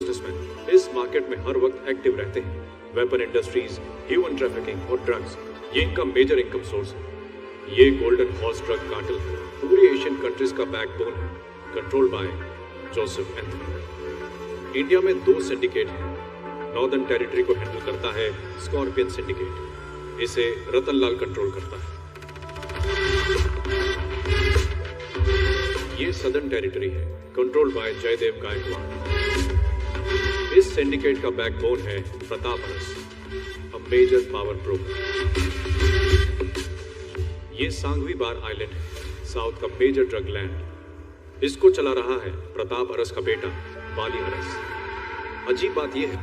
Businessman इस market में हर वक्त एक्टिव रहते हैं। वेपन इंडस्ट्रीज, ह्यूमन ट्रैफिकिंग और ड्रग्स, ये इनका मेजर इनकम सोर्स है। ये गोल्डन हॉर्स ड्रग कार्टेल पूरी एशियन कंट्रीज का बैकबोन है, control bye Joseph Anthony. India में 2 सिंडिकेट हैं। नॉर्दर्न टेरिटरी को हैंडल करता है स्कॉर्पियन सिंडिकेट, इसे रतन लाल कंट्रोल करता है। ये सदर्न टेरिटरी है, कंट्रोल बाय जयदेव गायकवाड़। इस सिंडिकेट का बैकबोन है Pratap Aras, a major power broker. ये सांगवी बार आइलैंड है, साउथ का मेजर ड्रग लैंड। इसको चला रहा है प्रताप अरस का बेटा बाली अरस। अजीब बात यह है,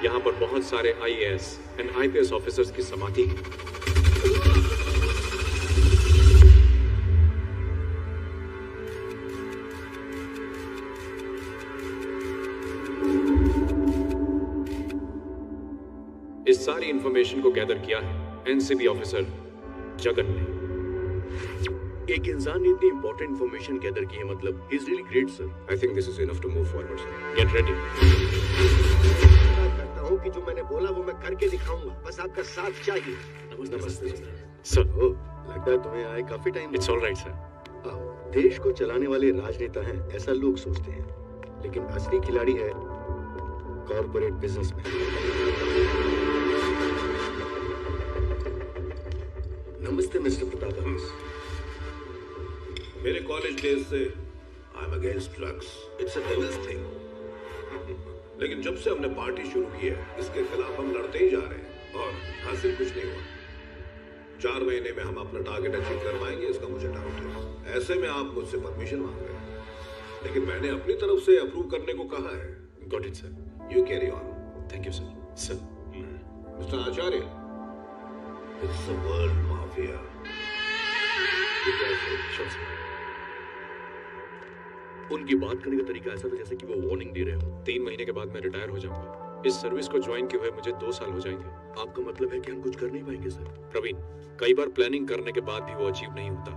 यहाँ पर बहुत सारे IAS एंड IPS ऑफिसर्स की समाधि है। इस सारी इंफॉर्मेशन को गैदर किया है NCB ऑफिसर जगन ने। एक इंसान ने इतनी इंपॉर्टेंट इंफॉर्मेशन गैदर की है, मतलब ही is really great sir. I think this is enough to move forward sir. Get ready. करता हूँ कि जो मैंने बोला वो मैं करके दिखाऊंगा, बस आपका साथ चाहिए। नमस्ते सर। ओ, लगता है तुम्हें आए काफी टाइम। It's alright sir. देश को चलाने वाले राजनेता हैं, ऐसा लोग सोचते हैं, लेकिन असली खिलाड़ी है कॉर्पोरेट बिजनेसमैन। नमस्ते मिस्टर प्रताप अरस। मेरे कॉलेज डेज से I am against drugs, it's a devils thing. लेकिन जब से हमने पार्टी शुरू की है, इसके खिलाफ हम लड़ते ही जा रहे हैं और हासिल कुछ नहीं हुआ। 4 महीने में हम अपना टारगेट अचीव कर पाएंगे, इसका मुझे डाउट है। ऐसे में आप मुझसे परमिशन मांग रहे हैं, लेकिन मैंने अपनी तरफ से अप्रूव करने को कहा है। Got it sir. You carry on. Thank you sir. Sir mister Acharya, it's a world mafia. उनकी बात करने का तरीका ऐसा था जैसे कि वो वार्निंग दे रहे हो। 3 महीने के बाद मैं रिटायर हो जाऊंगा। इस सर्विस को ज्वाइन किए हुए मुझे 2 साल हो जाएंगे। आपका मतलब है कि हम कुछ कर नहीं पाएंगे सर? प्रवीण, कई बार प्लानिंग करने के बाद भी वो अचीव नहीं होता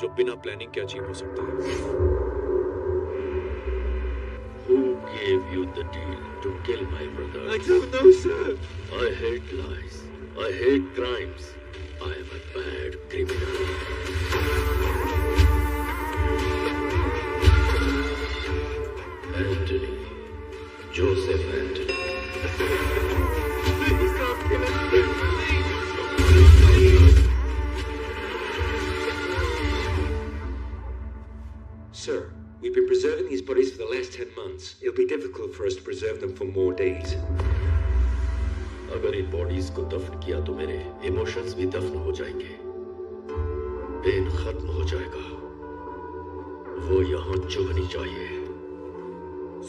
जो बिना प्लानिंग के अचीव हो सकता है। Who gave you the deal to kill my brother? I don't know, sir. I hate lies. I hate crimes. I am a bad criminal. Anthony. Joseph Anthony. Please don't kill him. Please. Sir, we've been preserving these bodies for the last 10 months. It'll be difficult for us to preserve them for more days. अगर in bodies को दफन किया तो मेरे emotions भी दफन हो जाएंगे, पेन खत्म हो जाएगा। वो यहाँ चुभनी चाहिए।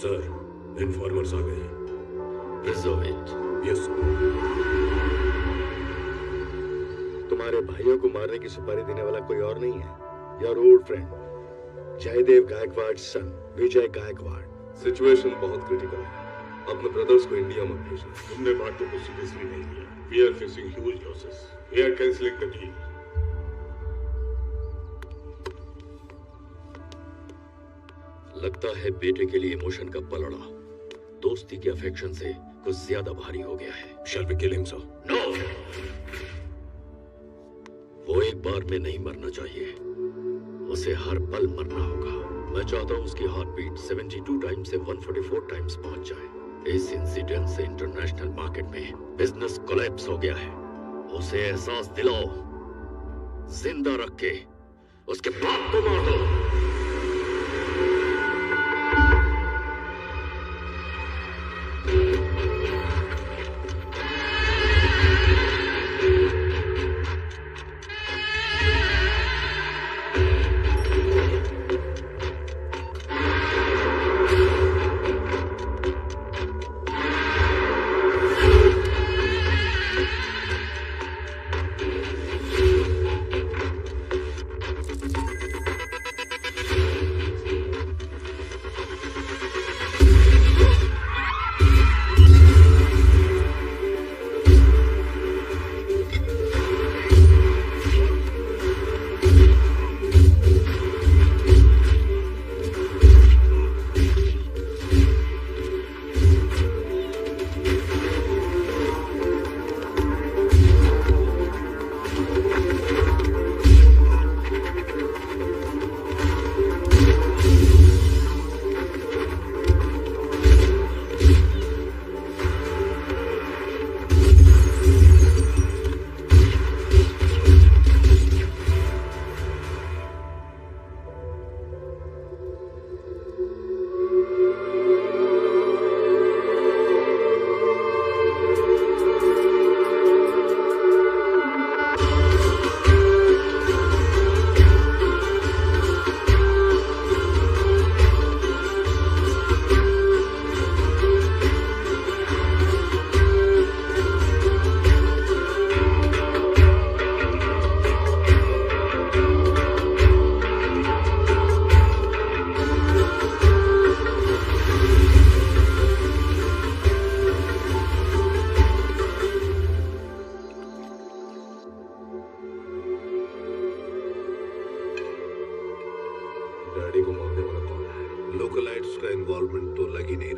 सर, इन्फॉर्मर्स आ गए हैं। Preserve it. Yes sir. तुम्हारे भाइयों को मारने की सुपारी देने वाला कोई और नहीं है। Your old friend Jaidev Gaikwad son Vijay Gaikwad. Situation बहुत क्रिटिकल है। अपने ब्रदर्स को इंडिया में भेजना। हमने बातों को सीरियसली नहीं लिया। We are facing huge losses. We are cancelling the deal. लगता है बेटे के लिए इमोशन का पलड़ा दोस्ती के अफेक्शन से कुछ ज्यादा भारी हो गया है। Shall we kill him sir? No, वो एक बार में नहीं मरना चाहिए, उसे हर पल मरना होगा। मैं चाहता हूं उसकी हार्ट बीट 72 टाइम्स से 144 टाइम्स पहुंच जाए। इस इंसिडेंट से इंटरनेशनल मार्केट में बिजनेस कोलैप्स हो गया है। उसे एहसास दिलाओ, जिंदा रख के उसके बाप को मार दो।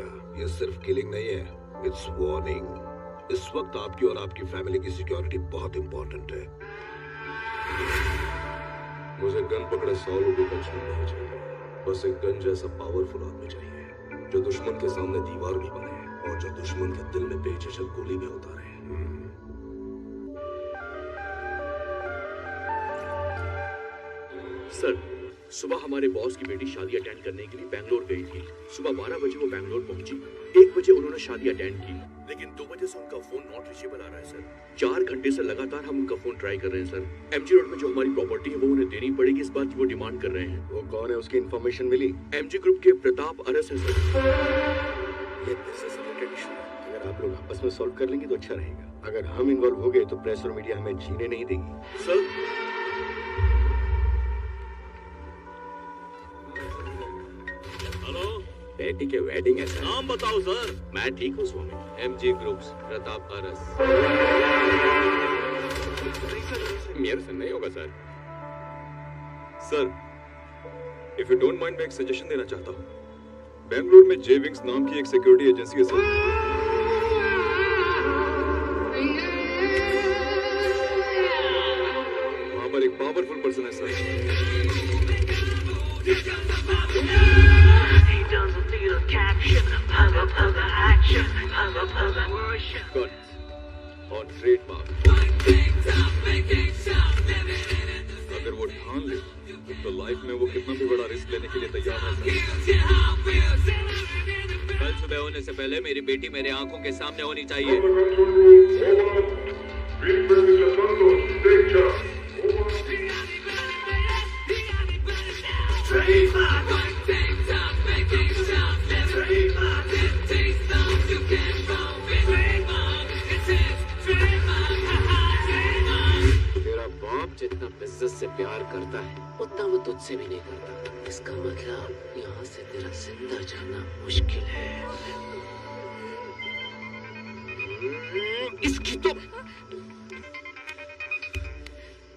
बेटा, ये सिर्फ किलिंग नहीं है, इट्स वार्निंग। इस वक्त आपकी और आपकी फैमिली की सिक्योरिटी बहुत इंपॉर्टेंट है। मुझे गन पकड़े 100 लोगों का झुंड नहीं चाहिए, बस एक गन जैसा पावरफुल आदमी चाहिए जो दुश्मन के सामने दीवार भी बने और जो दुश्मन के दिल में बेझिझक गोली भी उतारे। सर, सुबह हमारे बॉस की बेटी शादी अटेंड करने के लिए बैंगलोर गई थी। सुबह 12 बजे वो बैंगलोर पहुंची। 1 बजे उन्होंने शादी अटेंड की, लेकिन 2 बजे से उनका फोन नॉट रीचेबल आ रहा है सर। 4 घंटे से लगातार हम उनका फोन ट्राई कर रहे हैं सर। एमजी रोड में जो हमारी प्रॉपर्टी है वो उन्हें देनी पड़ेगी, इस बात की वो डिमांड कर रहे हैं। वो कौन है, उसकी इन्फॉर्मेशन मिली? एमजी ग्रुप के प्रताप अरस है सर। ये बिजनेस रिलेटेड इशू है, अगर आप लोग आपस में सॉल्व कर लेंगे तो अच्छा रहेगा। अगर हम इन्वॉल्व हो गए तो प्रेस और मीडिया हमें जीने नहीं देगी। सर, बेटी के वेडिंग है सर। नाम बताओ सर। मैं ठीक हूँ स्वामी। MG groups, Pratap Aras. मेरे से नहीं होगा sir. Sir, if you don't mind, मैं एक सजेशन देना चाहता हूँ। बेंगलुरु में जे विंग्स नाम की एक सिक्योरिटी एजेंसी है सर। वहां पर एक पावरफुल पर्सन है सर। और ट्रेडमार्क अगर वो ठान ले तो लाइफ में वो कितना भी बड़ा रिस्क लेने के लिए तैयार है सर। कल सुबह होने से पहले मेरी बेटी मेरे आंखों के सामने होनी चाहिए। तेरा बाप जितना बिजनेस से प्यार करता है उतना वो तुझसे भी नहीं करता। इसका मतलब यहाँ से तेरा जिंदा जाना मुश्किल है। इसकी तो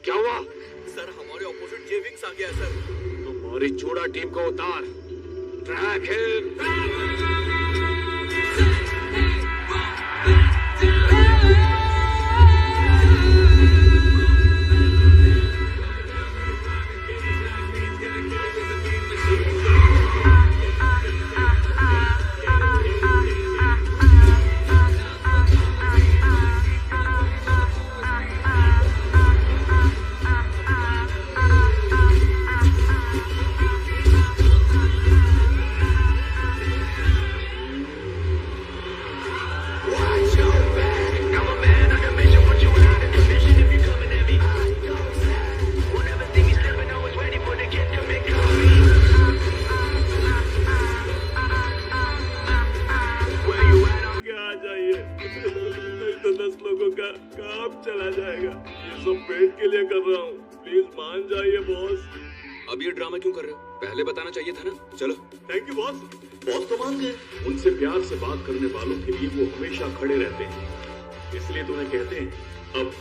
क्या हुआ सर, हमारे ऑपोजिट जे विंग्स आ गया सर। तुम्हारी चूड़ा टीम को उतार। Track him. अब ये ड्रामा क्यों कर रहे हो? पहले बताना चाहिए था ना। चलो। Thank you boss. बॉस तो मान गए। उनसे प्यार से बात करने वालों के लिए वो हमेशा खड़े रहते हैं, इसलिए तो उन्हें कहते हैं अब।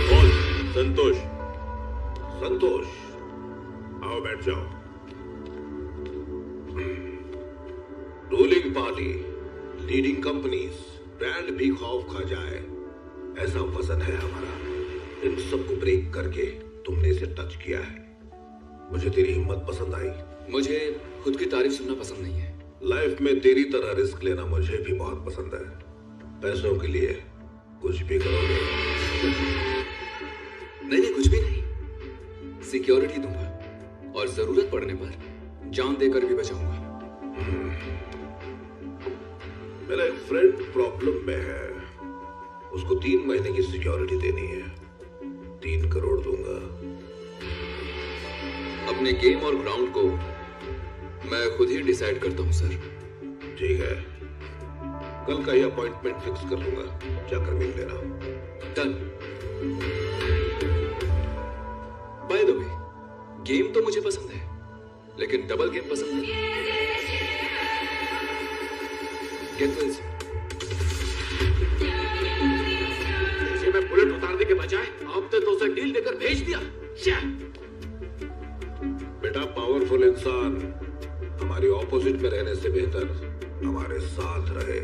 कौन? संतोष। संतोष, आओ बैठ जाओ। Ruling party, leading companies, brand भी खौफ खा जाए, ऐसा वजन है हमारा। इन सबको ब्रेक करके तुमने इसे टच किया है। मुझे तेरी हिम्मत पसंद आई। मुझे खुद की तारीफ सुनना पसंद नहीं है। लाइफ में तेरी तरह रिस्क लेना मुझे भी बहुत पसंद है। पैसों के लिए कुछ भी करोगे? नहीं, कुछ भी नहीं। सिक्योरिटी दूंगा और जरूरत पड़ने पर जान देकर भी बचाऊंगा। मेरा एक फ्रेंड प्रॉब्लम में है, उसको 3 महीने की सिक्योरिटी देनी है। 3 करोड़ दूंगा। अपने गेम और ग्राउंड को मैं खुद ही डिसाइड करता हूं सर। ठीक है, कल का ही अपॉइंटमेंट फिक्स कर लूंगा, जाकर मिल लेना। Done. By the way, game तो मुझे पसंद है, लेकिन डबल गेम पसंद है। Gate Wills. मैं बुलेट उतारने के बजाय आपने तो उसे डील देकर भेज दिया। बेटा, पावरफुल इंसान हमारी ऑपोजिट में रहने से बेहतर हमारे साथ रहे।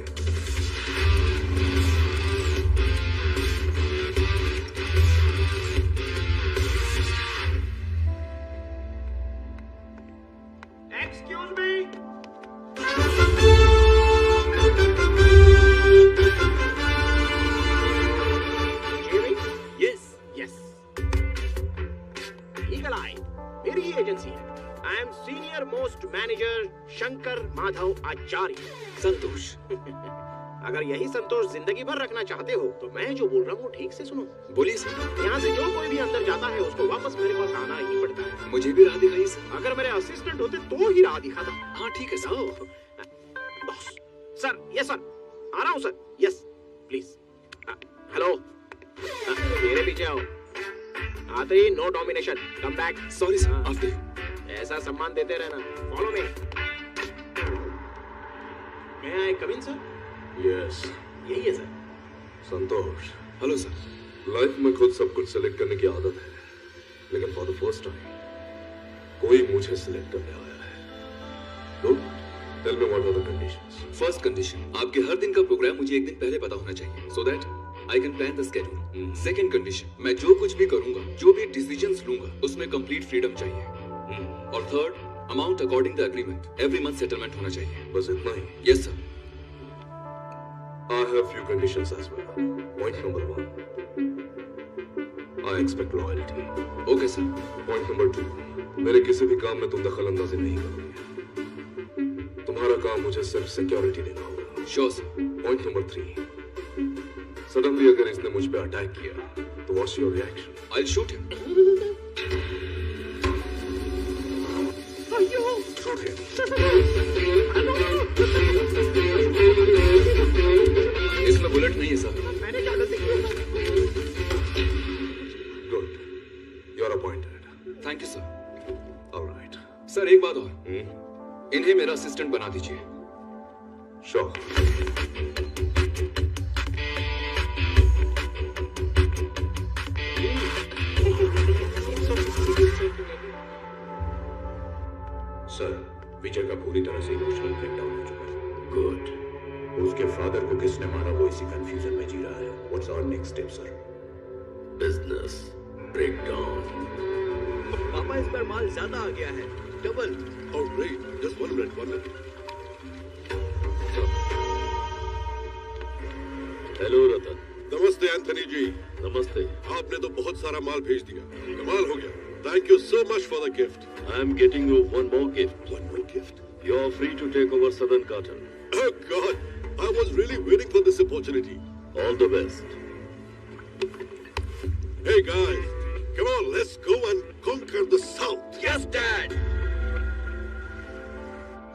Excuse me. मेरी एजेंसी है। I am senior most manager Shankar Madhav Acharya. Santosh. अगर यही संतोष जिंदगी भर रखना चाहते हो तो मैं जो बोल रहा हूँ ठीक से सुनो। बोलिए सर। यहाँ से जो कोई भी अंदर जाता है उसको वापस मेरे पास आना ही पड़ता है। मुझे भी राह दिखाइए सर। अगर मेरे असिस्टेंट होते तो ही राह दिखाता। हाँ ठीक है sir. Boss sir, yes sir, आ रहा हूँ सर, यस प्लीज। हेलो, मेरे पीछे आओ। आते ही no domination, come back. Sorry sir, after you. ऐसा सम्मान देते रहना। Follow me. मैं I come in sir? Yes, यही है sir. Santosh. Hello sir. Life में खुद सब कुछ सिलेक्ट करने की आदत है, लेकिन फॉर द फर्स्ट टाइम कोई मुझे सिलेक्ट करने आया है। Good, tell me what are the conditions. First condition, आपके हर दिन का प्रोग्राम मुझे एक दिन पहले पता होना चाहिए, so that I can plan the schedule. Second condition, मैं जो कुछ भी करूंगा, जो भी डिसीजंस लूंगा, उसमें कंप्लीट फ्रीडम चाहिए। और third, amount according the agreement, every month settlement होना चाहिए। बस इतना ही? Yes sir. I have few conditions as well. Point number 1, I expect loyalty. Okay sir. Point number 2, मेरे किसी भी काम में तुम दखल अंदाजी नहीं करोगे। तुम्हारा काम मुझे सिर्फ सिक्योरिटी देना होगा। Sure sir. Point number 3, suddenly अगर इसने मुझ पे अटैक किया तो what's your reaction? I'll shoot him. Shoot him. इसमें बुलेट नहीं है सर। मैंने क्या गलती की? Good. You are appointed. Thank you sir. All right. Sir एक बात और, इन्हें मेरा असिस्टेंट बना दीजिए। Sure. सर, विजय का पूरी तरह से इमोशनल ब्रेकडाउन हो चुका है। गुड। उसके फादर को किसने मारा वो इसी कंफ्यूजन में जी रहा है। What's our next step sir? Business breakdown. पापा इस बार माल ज्यादा आ गया है, double. Oh great, just one minute. Hello Ratan. नमस्ते एंथनी जी। नमस्ते। आपने तो बहुत सारा माल भेज दिया, कमाल हो गया। Thank you so much for the gift. I am getting you one more gift. One more gift? You are free to take over Southern Cotton. Oh God, I was really waiting for this opportunity. All the best. Hey guys, come on, let's go and conquer the South. Yes, Dad.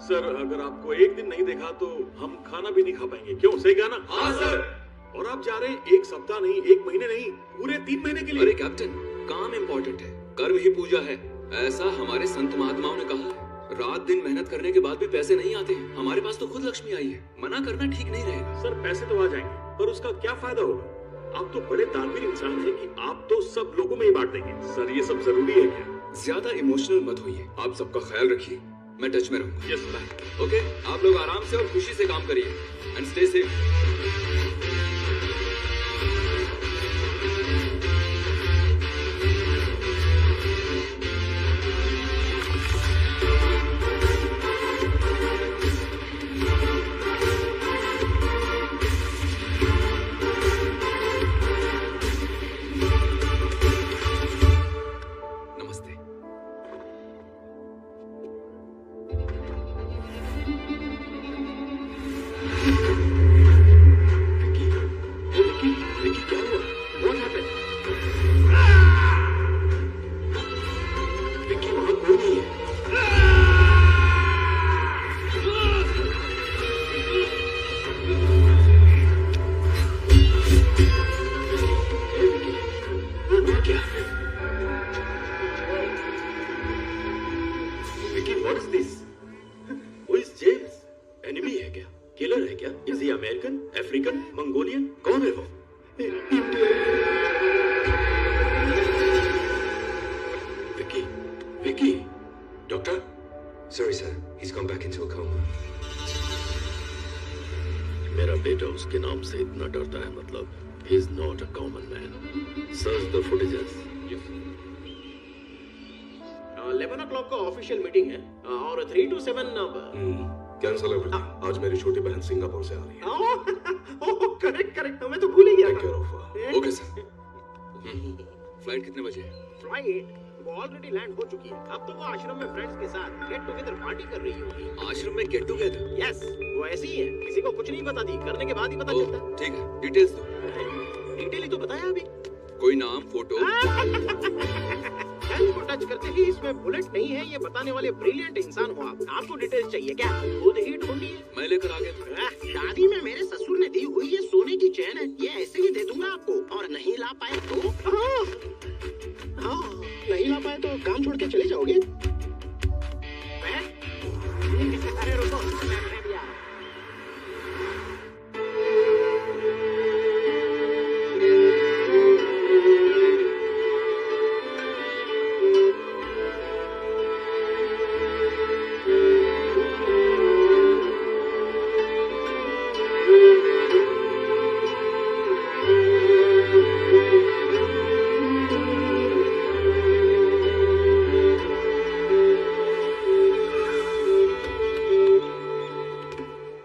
Sir, अगर आपको एक दिन नहीं देखा तो हम खाना भी नहीं खा पाएंगे। क्यों, सही कहा ना? हाँ सर। और आप जा रहे हैं एक सप्ताह नहीं, एक महीने नहीं, पूरे 3 महीने के लिए। अरे कैप्टन, काम इम्पोर्टेंट है, कर्म ही पूजा है, ऐसा हमारे संत महात्माओं ने कहा है। रात दिन मेहनत करने के बाद भी पैसे नहीं आते। हमारे पास तो खुद लक्ष्मी आई है, मना करना ठीक नहीं रहेगा। सर, पैसे तो आ जाएंगे, पर उसका क्या फायदा होगा? आप तो बड़े दानवीर इंसान हैं कि आप तो सब लोगों में ही बांट देंगे। सर, ये सब जरूरी है क्या? ज्यादा इमोशनल मत होइए, आप सबका ख्याल रखिए, मैं टच में रहूंगा। Yes bye. ओके, आप लोग आराम से और खुशी से काम करिए एंड स्टे सेफ। कौन है वो? Vicky, doctor? Sorry, sir. He's gone back into a coma. मेरा बेटा उसके नाम से इतना डरता है, मतलब he is not a common man. Search the footages. 11 o'clock का ऑफिशियल मीटिंग है और 3 to 7 कैंसल है। आज मेरी छोटी बहन सिंगापुर से आ रही है। करेक्ट मैं तो भूल ही गया। Take care of. Okay sir. Flight कितने बजे है? फ्लाइट वो ऑलरेडी लैंड हो चुकी है। अब तो वो आश्रम में फ्रेंड्स के साथ गेट टुगेदर पार्टी कर रही होगी। आश्रम में गेट टुगेदर? यस, वो ऐसी ही है, किसी को कुछ नहीं बताती, करने के बाद ही पता चलता। ठीक है, डिटेल्स दो। डिटेल ही तो बताया अभी। कोई नाम, फोटो? हेल्थ को टच करते ही इसमें बुलेट नहीं है, ये बताने वाले ब्रिलियंट इंसान हो आप। आपको डिटेल्स चाहिए क्या? खुद ही ढूंढिए। मैं लेकर आ गया। शादी में मेरे ससुर ने दी हुई ये सोने की चैन है, ये ऐसे ही दे दूंगा आपको। और नहीं ला पाए तो नहीं ला पाए तो काम छोड़ के चले जाओगे? अरे रुको, मैं भी आ रहा हूं।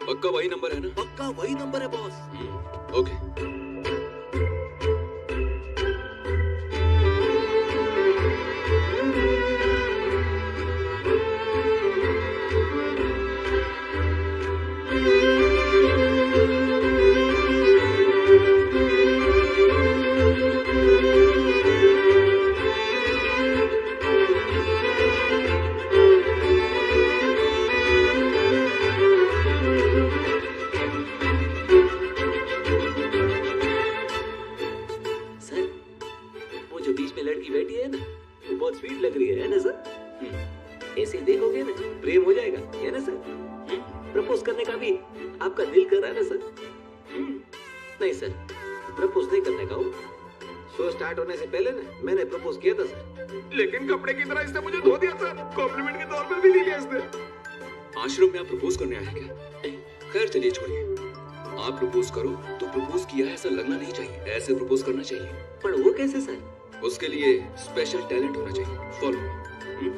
पक्का वही नंबर है ना? पक्का वही नंबर है बॉस। ओके। आश्रम में आप प्रपोज करने आए हैं क्या? खैर चलिए छोड़िए। आप प्रपोज करो तो प्रपोज किया है ऐसा लगना नहीं चाहिए, ऐसे प्रपोज करना चाहिए। पर वो कैसे सर? उसके लिए स्पेशल टैलेंट होना चाहिए। Follow me.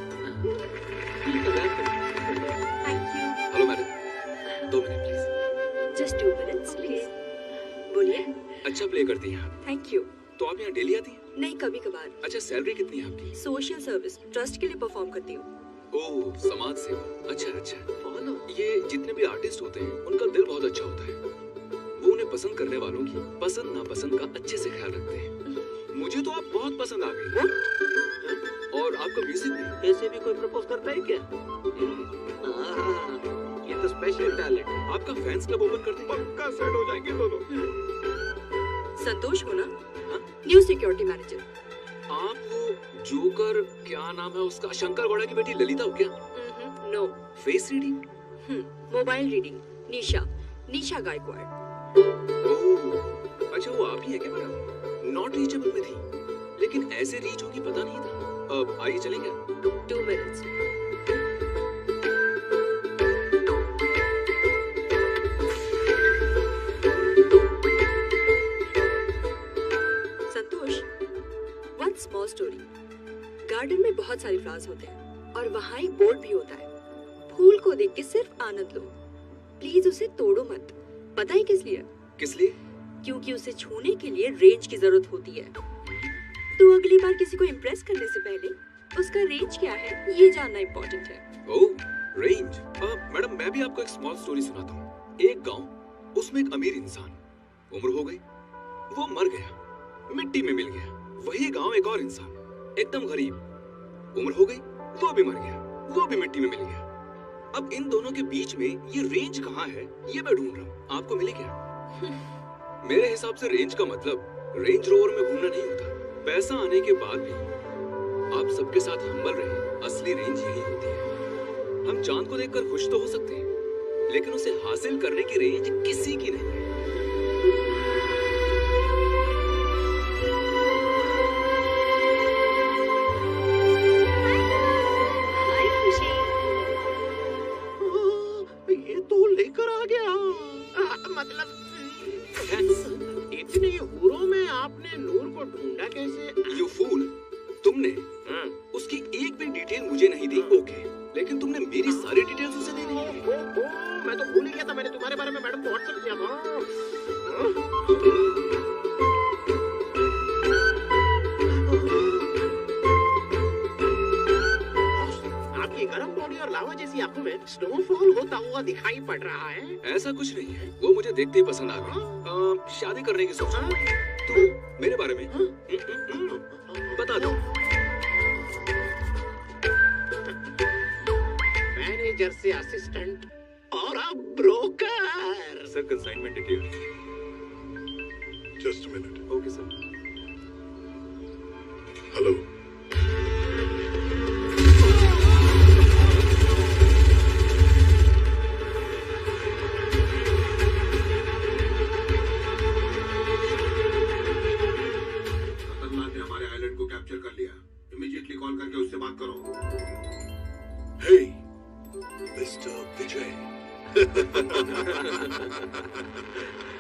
Hello madam, 2 minute please. Just 2 minutes please. बोलिए। अच्छा प्ले करती हैं आप। Thank you. तो आप यहाँ डेली आती हैं? नहीं, कभी कभार। अच्छा, सैलरी कितनी है आपकी? सोशल सर्विस ट्रस्ट के लिए परफॉर्म करती हूँ। ओह, समाज सेवा। अच्छा अच्छा। ये जितने भी आर्टिस्ट होते हैं उनका दिल बहुत अच्छा होता है। वो उन्हें पसंद करने वालों की पसंद नापसंद का अच्छे से ख्याल रखते हैं। मुझे तो आप बहुत पसंद आ गई। और आपका म्यूजिक भी। ऐसे भी कोई प्रपोज करता है क्या? ये तो स्पेशल टैलेंट। आपका फैंस क्लब ओपन कर दें, पक्का सेट हो जाएंगे दोनों। संतोष हो ना? New security manager. आप वो जोकर, क्या नाम है उसका, शंकर गौड़ा की बेटी ललिता हो क्या? No. Face reading? Mobile reading. Nisha Gaikwad. Oh, अच्छा वो आप ही है क्या मैडम? नॉट रीचेबल में थी, लेकिन ऐसे रीच होगी पता नहीं था। अब आइए चलें क्या? 2 minutes। संतोष, वन स्मॉल स्टोरी। गार्डन में बहुत सारे फ्लावर्स होते हैं और वहाँ एक बोर्ड भी होता है। फूल को देख के सिर्फ आनंद लो, प्लीज उसे तोड़ो मत। पता है किस लिए? किस लिए? क्योंकि उसे छूने के लिए रेंज की जरूरत होती है। तो अगली बार किसी को इम्प्रेस करने से पहले उसका रेंज क्या है ये जानना इम्पोर्टेंट है। ओह, रेंज। मैडम मैं भी आपको एक स्मॉल स्टोरी सुनाता हूँ। एक गांव, उसमें एक अमीर इंसान, उम्र हो गई, वो मर गया, मिट्टी में मिल गया। वही गांव एक और इंसान, एकदम गरीब, उम्र हो गई, वो भी मर गया, वो भी मिट्टी में मिल गया। अब इन दोनों के बीच में ये रेंज कहाँ है ये मैं ढूंढ रहा हूँ। आपको मिली क्या? मेरे हिसाब से रेंज का मतलब रेंज रोवर में घूमना नहीं होता। पैसा आने के बाद भी आप सबके साथ हम्बल रहे, असली रेंज यही होती है। हम चांद को देखकर खुश तो हो सकते हैं, लेकिन उसे हासिल करने की रेंज किसी की नहीं है। उसकी एक भी डिटेल मुझे नहीं दी, ओके, लेकिन तुमने मेरी सारी डिटेल्स उसे दे दी। मैं तो भूल ही गया था, मैंने तुम्हारे बारे में मैडम को व्हाट्सएप किया था। आपकी गरम बॉडी और लावा जैसी आंखों में स्नोफॉल होता हुआ दिखाई पड़ रहा है। ऐसा कुछ नहीं है, वो मुझे देखते ही पसंद आ गई। शादी करने की सोच रहा हूं। तुम मेरे बारे में बता दो। मैनेजर से असिस्टेंट और अब broker. Sir consignment detail. Just a minute. Okay sir. Hello. खतरनाक ने हमारे आइलैंड को कैप्चर कर लिया। इमीडिएटली कॉल करके उससे बात करो। हे मिस्टर विजय।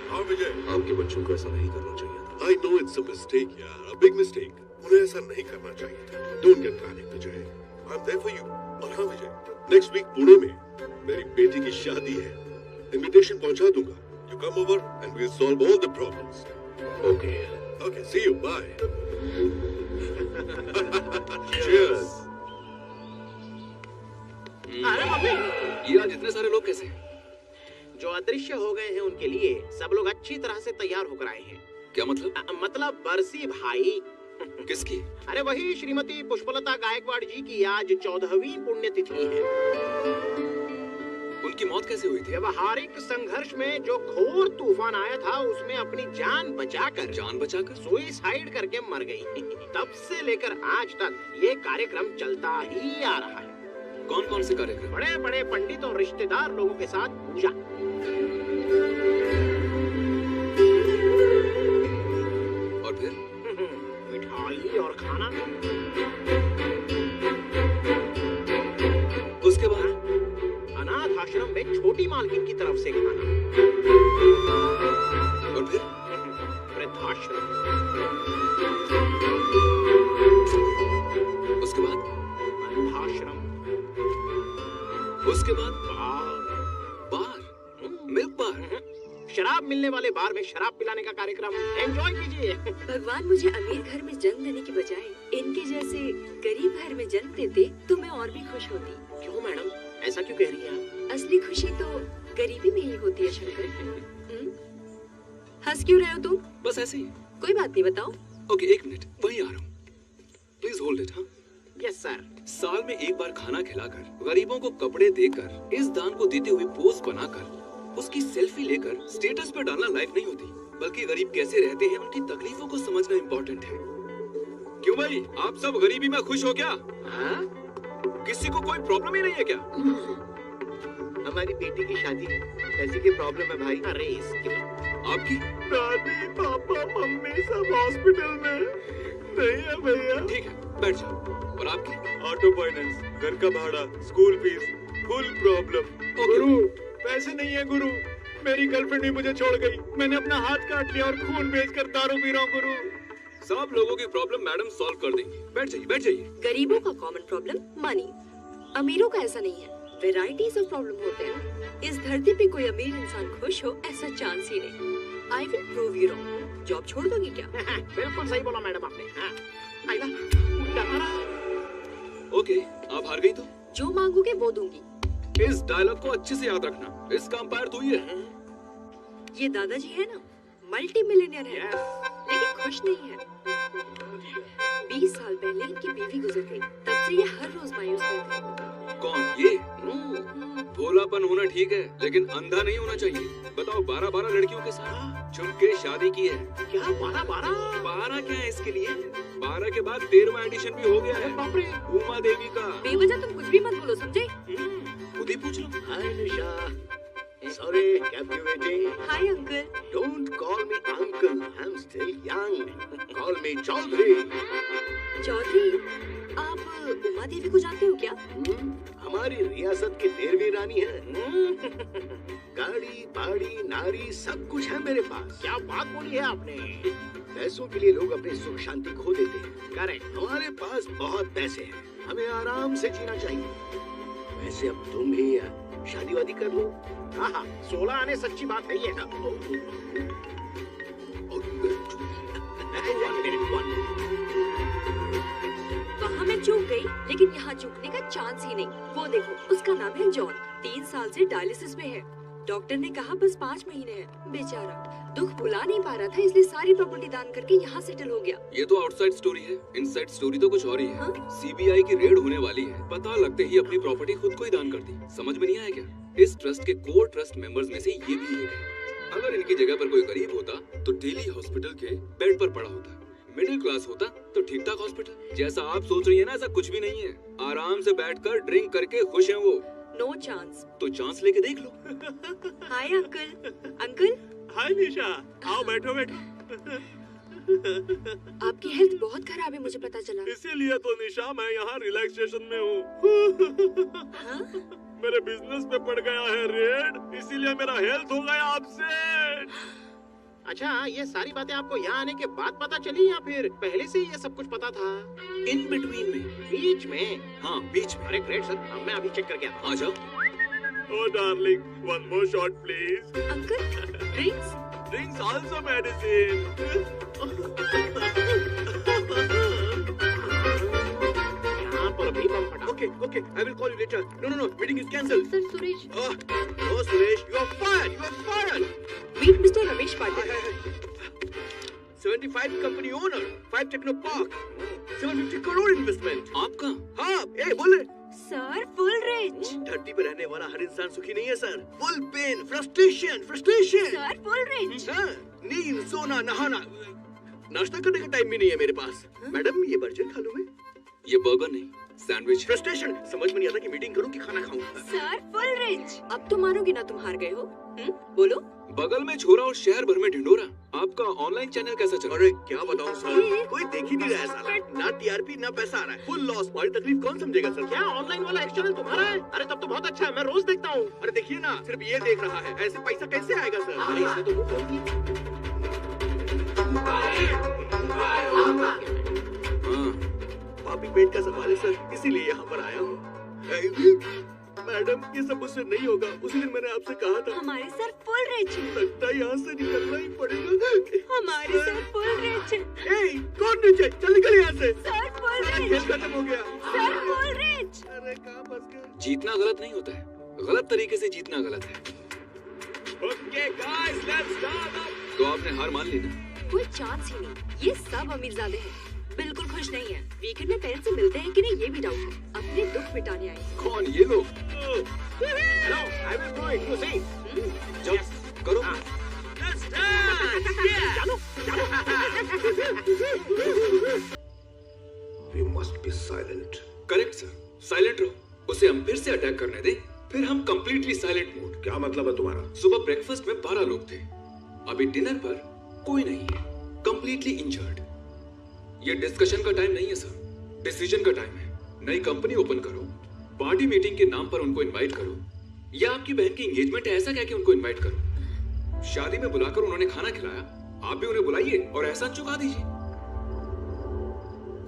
हाँ विजय, आपके बच्चों को ऐसा नहीं करना चाहिए था। I know it's a mistake यार, a big mistake। उन्हें ऐसा नहीं करना चाहिए था। Don't get panic Vijay, I'm there for you। और हाँ विजय, next week पुणे में मेरी बेटी की शादी है। Invitation पहुंचा दूंगा। You come over and we'll solve all the problems। Okay। Okay, see you, bye। Cheers। अरे मम्मी, ये आज इतने सारे लोग कैसे? जो अदृश्य हो गए हैं उनके लिए सब लोग अच्छी तरह से तैयार होकर आए हैं। क्या मतलब? मतलब बरसी भाई। किसकी? अरे वही श्रीमती पुष्पलता गायकवाड़ जी की आज 14वीं पुण्यतिथि है। उनकी मौत कैसे हुई थी? व्यवहारिक संघर्ष में जो घोर तूफान आया था उसमें अपनी जान बचाकर सुइसाइड करके मर गई। तब से लेकर आज तक ये कार्यक्रम चलता ही आ रहा है। कौन कौन से कार्यक्रम? बड़े बड़े पंडित और रिश्तेदार लोगों के साथ पूजा। और फिर मिठाई और खाना। उसके बाद अनाथ आश्रम में छोटी मालकिन की तरफ से खाना। और फिर वृद्धाश्रम। उसके बाद अनाथाश्रम। उसके बाद बार, मिल्क बार, शराब मिलने वाले बार में शराब पिलाने का कार्यक्रम। एंजॉय कीजिए। भगवान मुझे अमीर घर में जन्म देने की बजाय इनके जैसे गरीब घर में जन्म देते तो मैं और भी खुश होती। क्यों मैडम, ऐसा क्यों कह रही हैं आप? असली खुशी तो गरीबी में ही होती है शंकर। हंस क्यों रहे हो तुम? बस ऐसे ही। कोई बात नहीं, बताओ। ओके, एक मिनट, वहीं आ रहा हूँ। Please hold it. हाँ यस सर। साल में एक बार खाना खिलाकर, गरीबों को कपड़े देकर, इस दान को देते हुए पोज बनाकर, उसकी सेल्फी लेकर स्टेटस पर डालना लाइफ नहीं होती, बल्कि गरीब कैसे रहते हैं उनकी तकलीफों को समझना इम्पोर्टेंट है। क्यों भाई, आप सब गरीबी में खुश हो क्या? हाँ? किसी को कोई प्रॉब्लम ही नहीं है क्या? हमारी बेटी की शादी है, ऐसी की प्रॉब्लम है भाई। अरे इसकी आपकी दादी पापा मम्मी सब हॉस्पिटल में नहीं है भैया। ठीक है, बैठ जाओ। और आपकी? ऑटो फाइनेंस, घर का भाड़ा, स्कूल फीस, फुल प्रॉब्लम। गुरु पैसे नहीं है गुरु, मेरी गर्लफ्रेंड भी मुझे छोड़ गई। मैंने अपना हाथ काट लिया और खून बेचकर दारू पी रहा हूँ गुरु। सब लोगों की प्रॉब्लम मैडम सॉल्व कर देंगी। बैठ जाइए, बैठ जाइए। गरीबों का कॉमन प्रॉब्लम मनी, अमीरों का ऐसा नहीं है। वेराइटीज ऑफ प्रॉब्लम होते हैं। इस धरती पे कोई अमीर इंसान खुश हो ऐसा चांस ही नहीं। I will prove you wrong. Job छोड़ दोगी क्या? बिल्कुल सही बोला मैडम आपने। आइला, ओके, आप हार गई तो जो मांगोगे वो दूंगी। इस डायलॉग को अच्छे से याद रखना। इसका अंपायर तू ही है। ये दादाजी है ना, मल्टी मिलियनियर है, लेकिन खुश नहीं है। 20 साल पहले इनकी बीवी गुजर गई, तब से ये हर रोज मायूस रहते हैं। कौन ये? भोलापन होना ठीक है, लेकिन अंधा नहीं होना चाहिए। बताओ, 12 लड़कियों के साथ चुपके शादी की है। क्या 12 क्या है इसके लिए? 12 के बाद 13वां एडिशन भी हो गया है। बाप रे, उमा देवी का। बेवजह तुम कुछ भी मत बोलो, समझे? खुद ही पूछ लो। Hi Nisha, sorry kept you waiting। Hi uncle. Don't call me uncle, I'm still young। Call me Chaudhary. Chaudhary, आप उमा देवी को जानते हो क्या? हमारे हमारी रियासत की 13वीं रानी है। गाड़ी बाड़ी नारी सब कुछ है मेरे पास। क्या बात बोली है आपने। पैसों के लिए लोग अपनी सुख शांति खो देते हैं। करेक्ट। हमारे पास बहुत पैसे हैं, हमें आराम से जीना चाहिए। वैसे अब तुम भी शादी वादी कर लो। हाँ 16 आने सच्ची बात है ये। वहाँ मैं चूक गई, लेकिन यहाँ चूकने का चांस ही नहीं। वो देखो, उसका नाम है जॉन। 3 साल से डायलिसिस में है। डॉक्टर ने कहा बस 5 महीने हैं। बेचारा दुख भुला नहीं पा रहा था, इसलिए सारी प्रॉपर्टी दान करके यहाँ सेटल हो गया। ये तो आउटसाइड स्टोरी है, इनसाइड स्टोरी तो कुछ और ही है। सीबीआई की रेड होने वाली है, पता लगते ही अपनी प्रॉपर्टी खुद को ही दान कर दी। समझ में नहीं आया क्या? इस ट्रस्ट के कोर ट्रस्ट मेंबर्स में से ये भी एक है। अगर इनकी जगह पर कोई गरीब होता तो डेली हॉस्पिटल के बेड पर पड़ा होता। मिडिल क्लास होता तो ठीक ठाक हॉस्पिटल। जैसा आप सोच रही है ना, ऐसा कुछ भी नहीं है। आराम से बैठकर ड्रिंक करके खुश हैं वो। No chance. तो चांस लेके देख लो। Hi uncle. अंकल। हाय निशा, आओ बैठो बैठो। आपकी हेल्थ बहुत खराब है, मुझे पता चला। इसीलिए तो निशा मैं यहाँ रिलैक्सेशन में हूँ। हाँ? मेरे बिजनेस पे पड़ गया है रेड, इसीलिए मेरा हेल्थ हो गया अपसेट। अच्छा, ये सारी बातें आपको यहाँ आने के बाद पता चली या फिर पहले से ये सब कुछ पता था? इन बिटवीन में। बीच में? हाँ बीच में। अरे ग्रेट सर, अब मैं अभी चेक करके आता हूँ। आ जाओ। Oh darling, one more shot please. Uncle, drinks? Drinks also medicine. यहाँ पर भी बम फटा। Okay, I will call you later. No, meeting is cancelled. Sir Suresh. No Suresh, you are fired. Meet Mr. Ramesh Patil. 75 company owner, 5 Techno Park, 750 crore investment. आपका? हाँ, ए बोले। Sir full rich. धरती पर रहने वाला हर इंसान सुखी नहीं है sir. Full pain, frustration. Sir full rich. हाँ, नींद, सोना, नहाना, नाश्ता करने का टाइम भी नहीं है मेरे पास। मैडम ये बर्गर खा लूं मैं? ये बर्गर नहीं, सैंडविच। फ्रस्ट्रेशन, समझ में नहीं आता कि मीटिंग करूं कि खाना खाऊं। Sir full rich. अब तो मानोगे ना तुम हार गए हो। बोलो। बगल में छोरा और शहर भर में ढिंडोरा। आपका ऑनलाइन चैनल कैसा चल रहा है? अरे क्या बताऊं सर, कोई देख ही नहीं रहा है साला। ना टीआरपी ना पैसा आ रहा है। Full loss. हमारी तकलीफ कौन समझेगा सर? क्या ऑनलाइन वाला एक चैनल तुम्हारा है? अरे तब तो बहुत अच्छा है, मैं रोज देखता हूँ। अरे देखिए ना, सिर्फ ये देख रहा है, ऐसे पैसा कैसे आएगा सर? अरे इसने तो वो बोल दिया। हाँ, पापी पेट का सवाल है सर, इसीलिए यहाँ पर आया हूँ। मैडम ये सब मुझसे नहीं होगा, उस दिन मैंने आपसे कहा था। हमारे सर फुल रिच। लगता है यहाँ से निकलना ही पड़ेगा। हमारे सर फुल रिच। ए, कौन रिच है? चल निकल यहाँ से। Sir full rich. खेल खत्म हो गया। Sir full rich. अरे कहाँ फंस गए? जीतना गलत नहीं होता है, गलत तरीके से जीतना गलत है। Okay guys, let's start up. तो आपने हार मान ली ना? कोई चांस ही नहीं। ये सब अमीरजादे हैं, बिल्कुल खुश नहीं है। वीकेंड में पेरेंट्स से मिलते हैं कि नहीं ये भी डाउट है। अपने दुख मिटाने आए। कौन ये लोग? Hello, I will do it. You see? जाओ, करो। Let's dance. Yeah. चलो, We must be silent. Correct sir, silent रहो। उसे हम फिर से अटैक करने दें, फिर हम कंप्लीटली साइलेंट मोड। क्या मतलब है तुम्हारा? सुबह ब्रेकफास्ट में 12 लोग थे, अभी डिनर पर कोई नहीं है, कंप्लीटली इंजर्ड। ये डिस्कशन का टाइम नहीं है सर, डिसीजन का टाइम है। नई कंपनी ओपन करो, पार्टी मीटिंग के नाम पर उनको इनवाइट करो, या आपकी बहन की एंगेजमेंट है ऐसा कह के उनको इनवाइट करो। शादी में बुलाकर उन्होंने खाना खिलाया, आप भी उन्हें बुलाइए और एहसान चुका दीजिए।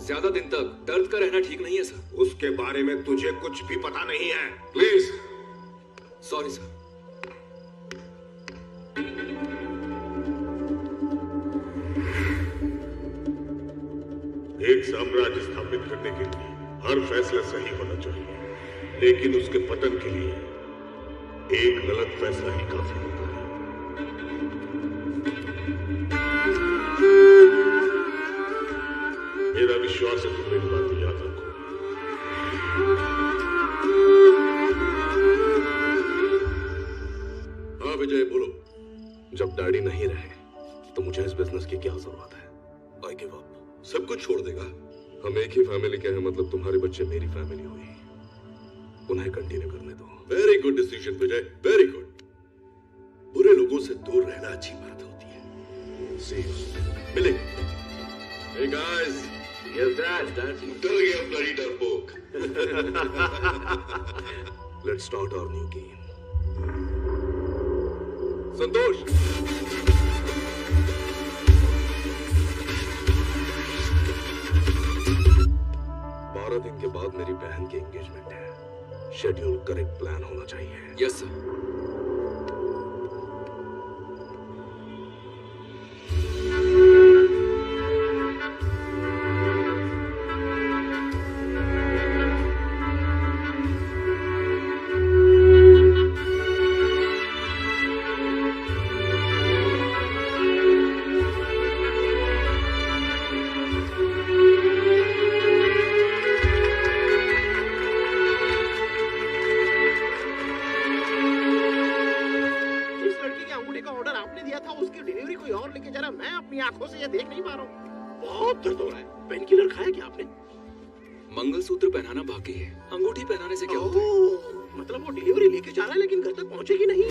ज्यादा दिन तक दर्द का रहना ठीक नहीं है सर। उसके बारे में तुझे कुछ भी पता नहीं है। प्लीज। Sorry sir. एक साम्राज्य स्थापित करने के लिए हर फैसला सही होना चाहिए, लेकिन उसके पतन के लिए एक गलत फैसला ही काफी होता है। मेरा विश्वास है तुम मेरी बात याद रखो। हाँ विजय बोलो। जब डैडी नहीं रहे तो मुझे इस बिजनेस की क्या जरूरत है? I give up. सब कुछ छोड़ देगा? हम एक ही फैमिली के हैं, मतलब तुम्हारे बच्चे मेरी फैमिली हुई, उन्हें कंटिन्यू करने दो। वेरी गुड डिसीजन विजय, वेरी गुड। बुरे लोगों से दूर रहना अच्छी बात होती है। See you. मिलेंगे। Hey guys. Yes, Dad. डर गया bloody डरपोक। Let's start our new game. Santosh, 12 दिन के बाद मेरी बहन की एंगेजमेंट है। शेड्यूल करेक्ट प्लान होना चाहिए। Yes sir. मंगलसूत्र पहनाना बाकी है, अंगूठी पहनाने से क्या होता है? मतलब वो डिलीवरी लेके जा रहा है लेकिन घर तक पहुंचेगी नहीं।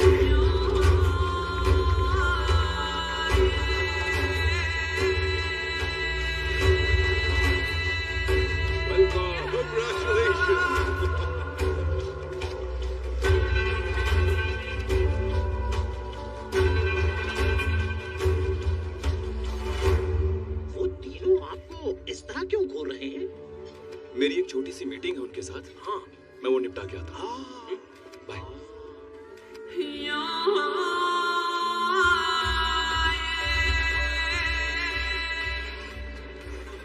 वो तीनों आपको इस तरह क्यों घूर रहे हैं? मेरी एक छोटी सी मीटिंग है उनके साथ। हाँ, मैं वो निपटा के आता हूँ। Bye.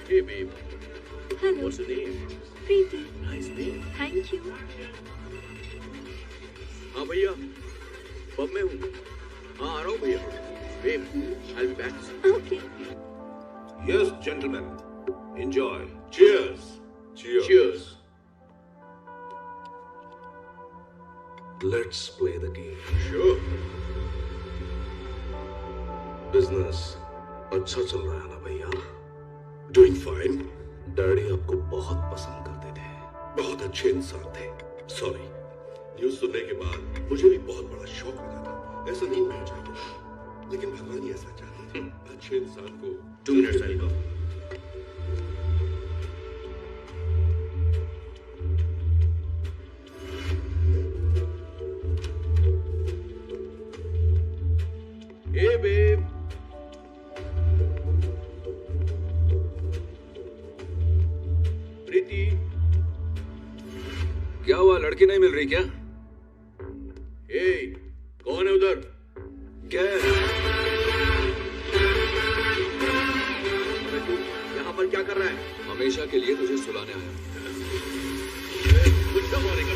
Hey babe. Hello. What's your name? Preeti. Nice name. Thank you. हाँ भैया, पब में हूँ। हाँ आ रहा हूँ भैया। Babe, I'll be back. Okay. Yes, gentlemen. Enjoy. Cheers. Cheers. Cheers. Let's play the game. Sure. Business अच्छा चल रहा है ना भैया? Doing fine. डैडी आपको बहुत पसंद करते थे। बहुत अच्छे इंसान थे। सॉरी, न्यूज सुनने के बाद मुझे भी बहुत बड़ा शौक लगा था। ऐसा नहीं होना चाहिए, लेकिन भगवान ही ऐसा चाहते थे। अच्छे इंसान को 2 minutes I'll go. Hey babe. प्रीति, क्या हुआ, लड़की नहीं मिल रही क्या? hey, कौन है उधर? क्या है? तू यहाँ पर क्या कर रहा है? हमेशा के लिए तुझे सुलाने आया। मुझे मारेगा।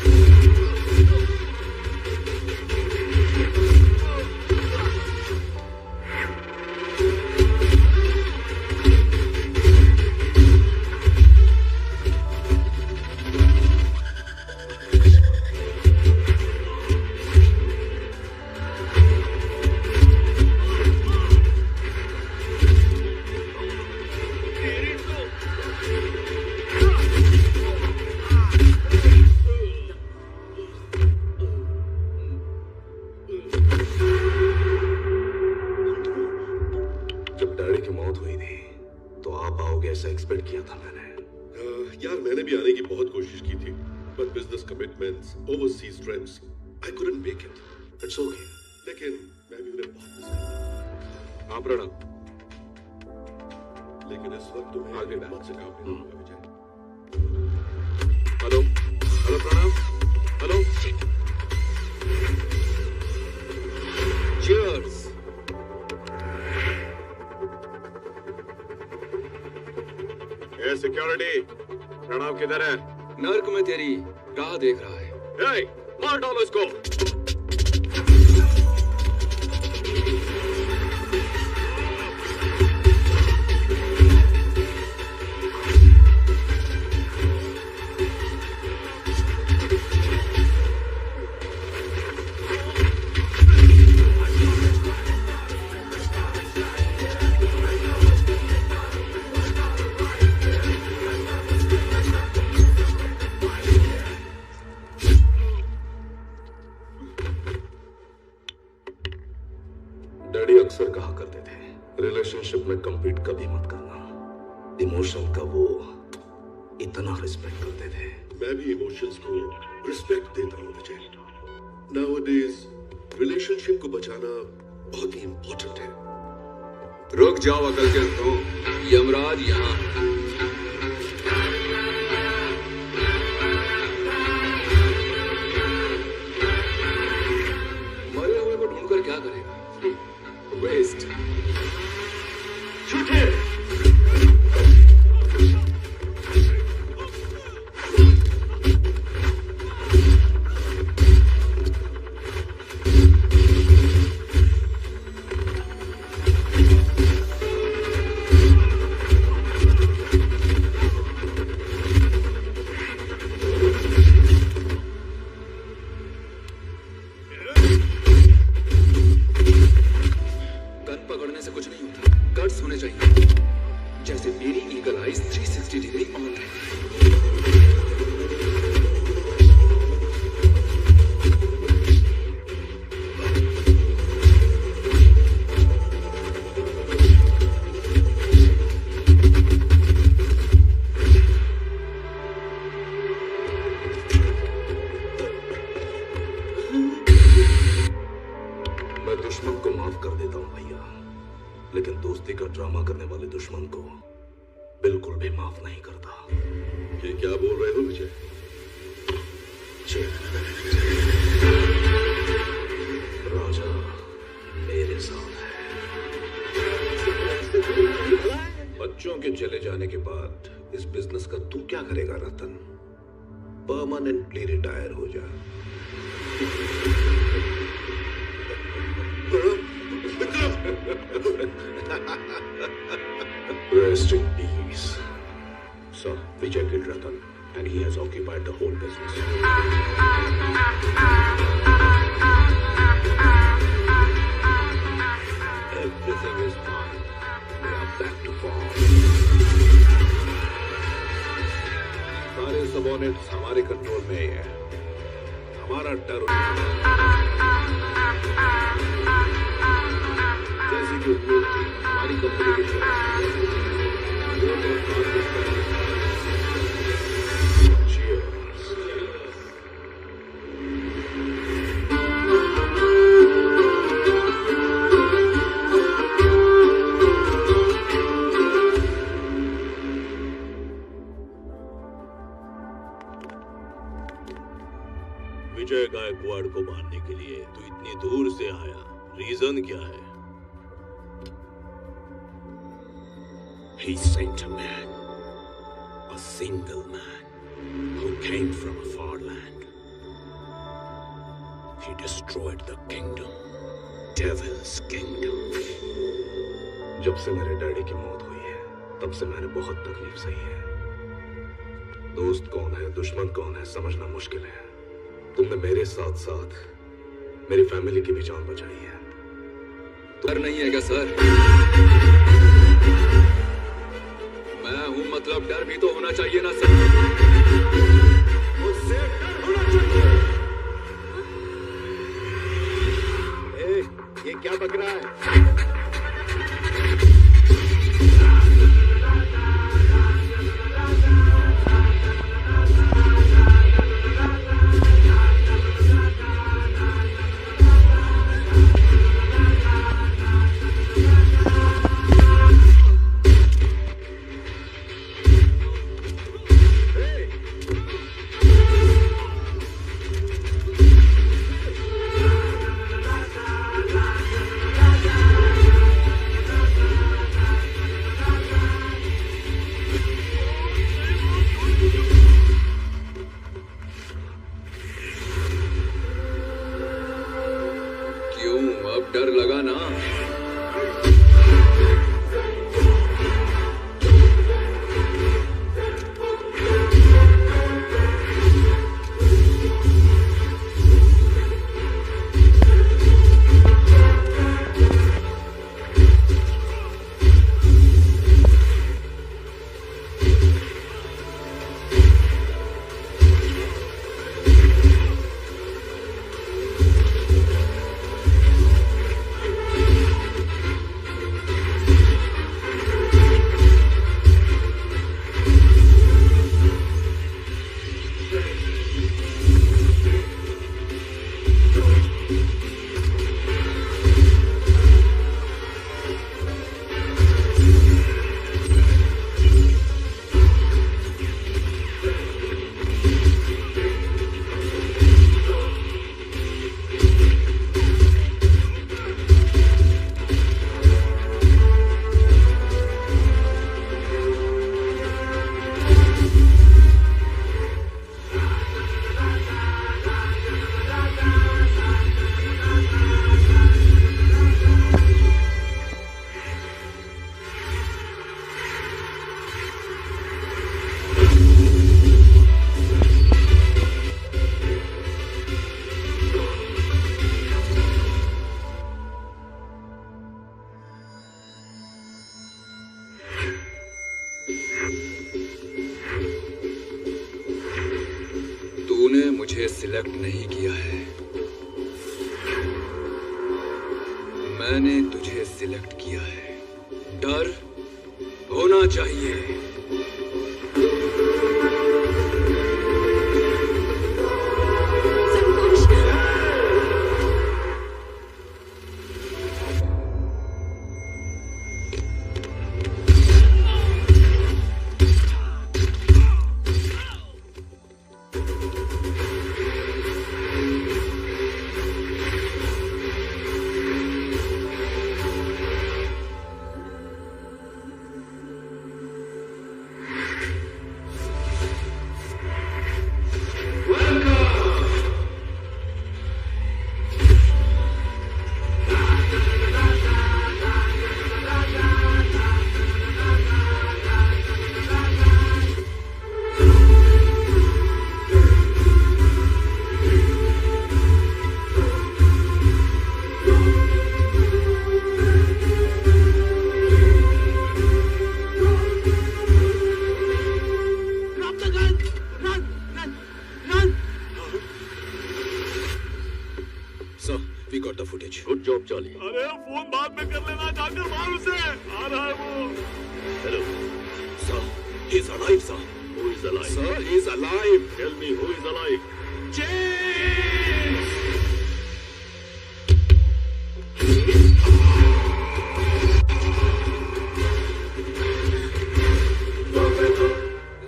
यार मैंने भी आने की बहुत कोशिश की थी, but business commitments, overseas trips, I couldn't make it. It's okay. लेकिन मैं भी उन्हें बहुत मिस करता हूँ। हाँ प्रणव। लेकिन इस वक्त तुम्हें आगे मत से काम नहीं होगा Vijay. Hello, hello Pranav, hello. Cheers. ए सिक्योरिटी, प्रणव किधर है? नर्क में तेरी राह देख रहा है। ए, मार डालो इसको। अक्सर कहा करते थे रिलेशनशिप में कम्पीट कभी मत करना। इमोशन का वो इतना रिस्पेक्ट करते थे। मैं भी इमोशंस को रिस्पेक्ट देता हूँ विजय। नाउअडेज रिलेशनशिप को बचाना बहुत ही इंपॉर्टेंट है। रुक जाओ अकल के अंतों, यमराज यहाँ। मरे हुए को ढूंढकर क्या करेगा? वेस्ट। परमानेंटली रिटायर हो जा। Rest in peace. So, Vijay killed Ratan, and he has occupied the whole business. Everything is fine. We are back to farm. सारे सबॉर्डिनेट्स हमारे कंट्रोल में ही है। हमारा डर जैसी कि उपयोग थी हमारी कंपनी के विजय गायकवाड़ को मारने के लिए तू इतनी दूर से आया, रीजन क्या है? He sent a man, a single man, who came from a far land. He destroyed the kingdom, Devil's Kingdom. जब से मेरे डैडी की मौत हुई है, तब से मैंने बहुत तकलीफ सही है। दोस्त कौन है, दुश्मन कौन है, समझना मुश्किल है। तुमने मेरे साथ साथ मेरी फैमिली की भी जान बचाई है। डर नहीं है क्या सर? मैं हूं, मतलब डर भी तो होना चाहिए ना सर। मुझसे डर होना चाहिए। ये क्या बक रहा है? तूने मुझे सिलेक्ट नहीं किया है, मैंने तुझे सिलेक्ट किया है। डर होना चाहिए। Good job Charlie. अरे फोन बाद में कर लेना, जाकर मार उसे, आ रहा है वो। Hello sir, he is alive sir. Who is alive? Sir, he is alive. Tell me who is alive? James!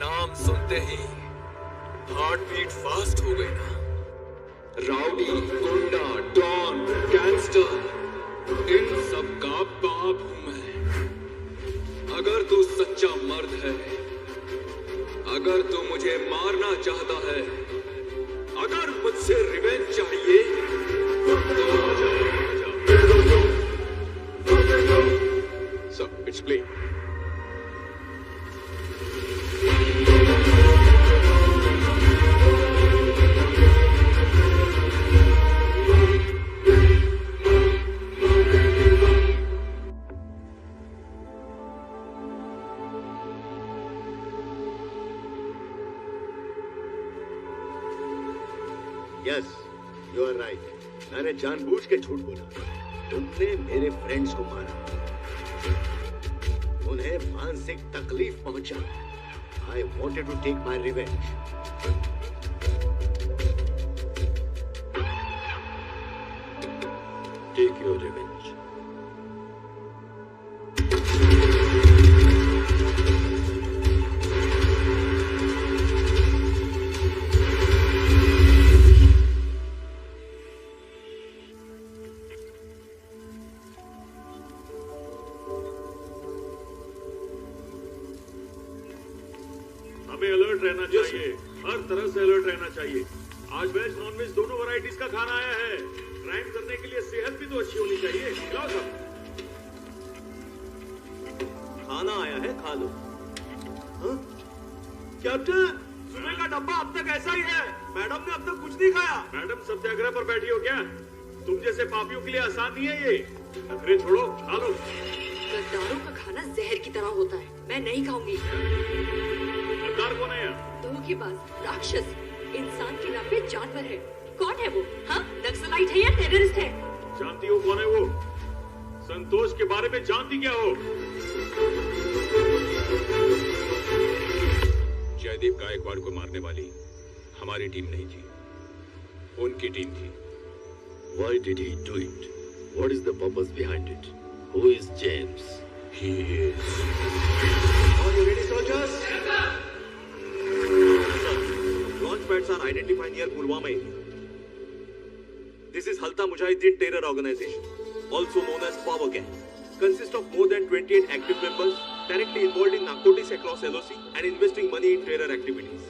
नाम सुनते ही हार्ट बीट फास्ट हो गई ना। राउडी, गुंडा, डॉन, गैंगस्टर, इन सब का बाप हूं मैं। अगर तू सच्चा मर्द है, अगर तू मुझे मारना चाहता है, अगर मुझसे रिवेंज चाहिए, तो आ जा। Sir, it's plain. Yes, you are right. मैंने जानबूझ के झूठ बोला। तुमने मेरे फ्रेंड्स को मारा, उन्हें मानसिक तकलीफ पहुंचा। I wanted to take my revenge. Take your revenge. हमें अलर्ट रहना चाहिए, हर तरह से अलर्ट रहना चाहिए। आज वेज नॉन वेज दोनों वैरायटीज का खाना आया है। क्राइम करने के लिए सेहत भी तो अच्छी होनी चाहिए। खिलाओ सब। खाना आया है, खा लो। कैप्टन, सुबह का डब्बा अब तक ऐसा ही है। मैडम ने अब तक कुछ नहीं खाया। मैडम सत्याग्रह पर बैठी हो क्या? तुम जैसे पापियों के लिए आसान नहीं है ये। नखरे छोड़ो, खा लो। गद्दारों का खाना जहर की तरह होता है, मैं नहीं खाऊंगी। गद्दार कौन है? धोखेबाज, राक्षस, इंसान की नाम पे जानवर है। कौन है वो? हाँ, नक्सलाइट है या टेररिस्ट है? जानती हो कौन है वो? संतोष के बारे में जानती क्या हो? जयदेव गायकवाड़ को मारने वाली हमारी टीम नहीं थी, उनकी टीम थी। Why did he do it? What is the purpose behind it? Who is James? He is. Are you ready, soldiers? Launch pads are identified near Pulwama area. This is Halta Mujahideen terror organization, also known as Power Gang. Consists of more than 28 active members directly involved in narcotics across LOC and investing money in terror activities.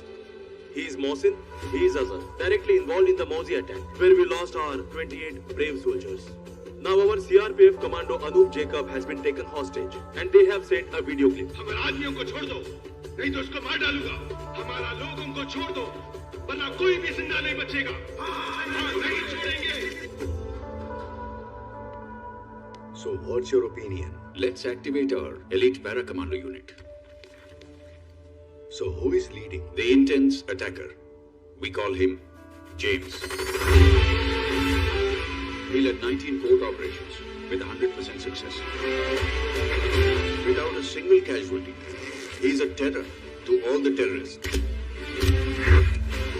He is Mohsin, he is Azhar, directly involved in the Mauzi attack, where we lost our 28 brave soldiers. Now our CRPF commando Anup Jacob has been taken hostage, and they have sent a video clip. हमारे आदमियों को छोड़ दो, नहीं तो उसको मार डालूंगा। हमारा लोगों को छोड़ दो, वरना कोई भी जिंदा नहीं बचेगा। नहीं छोड़ेंगे। So what's your opinion? Let's activate our elite para commando unit. So who is leading? The intense attacker. We call him James. He led 19 court operations with 100% success. Without a single casualty. He is a terror to all the terrorists.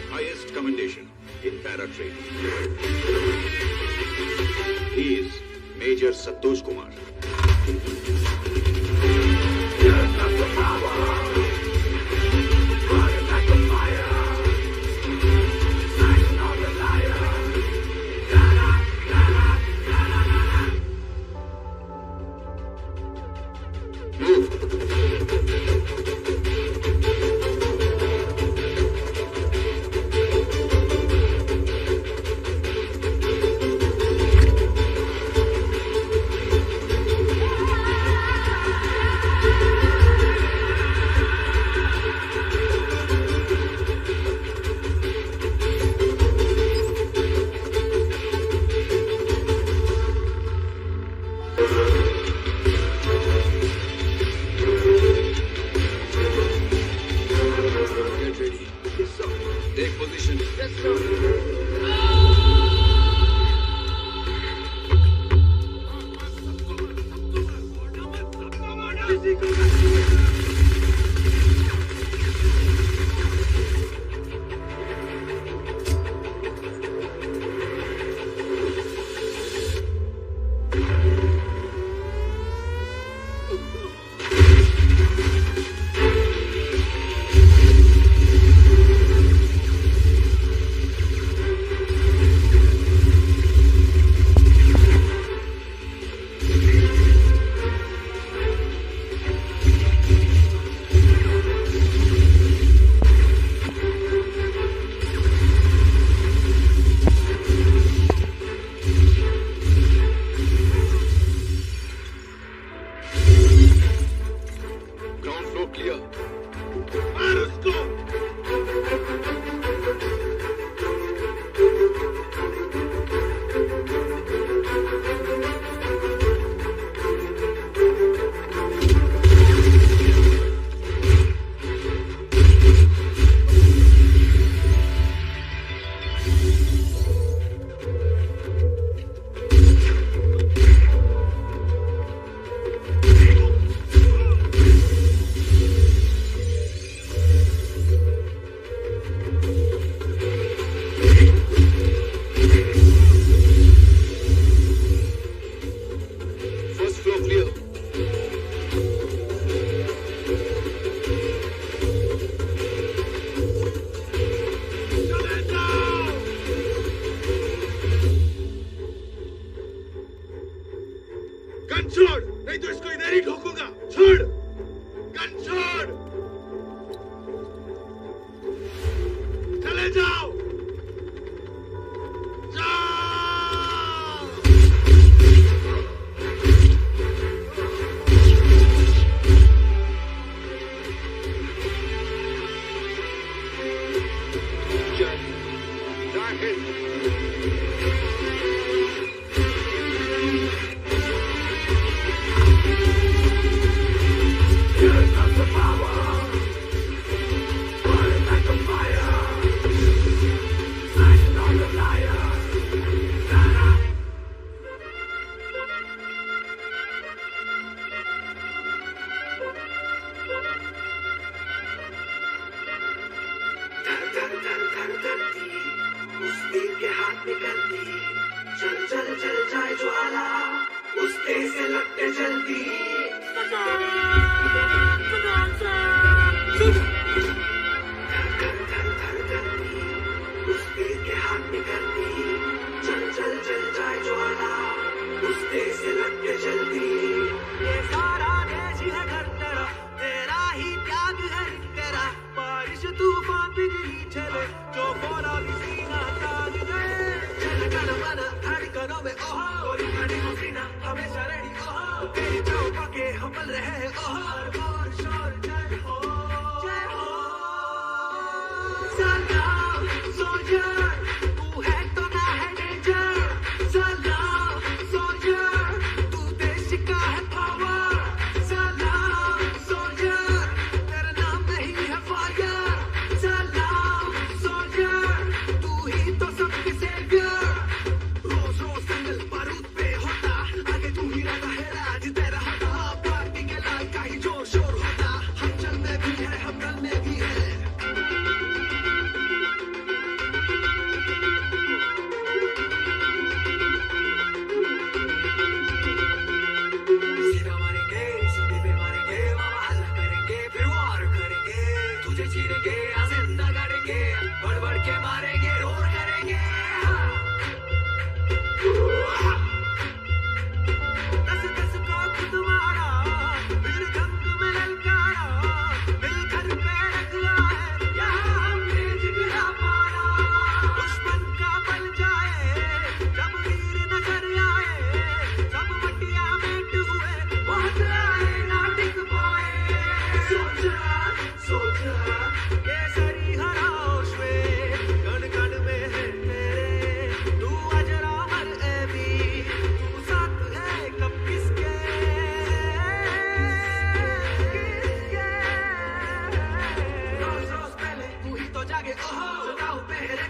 Highest commendation in para-training. He is Major Santosh Kumar. Soldier!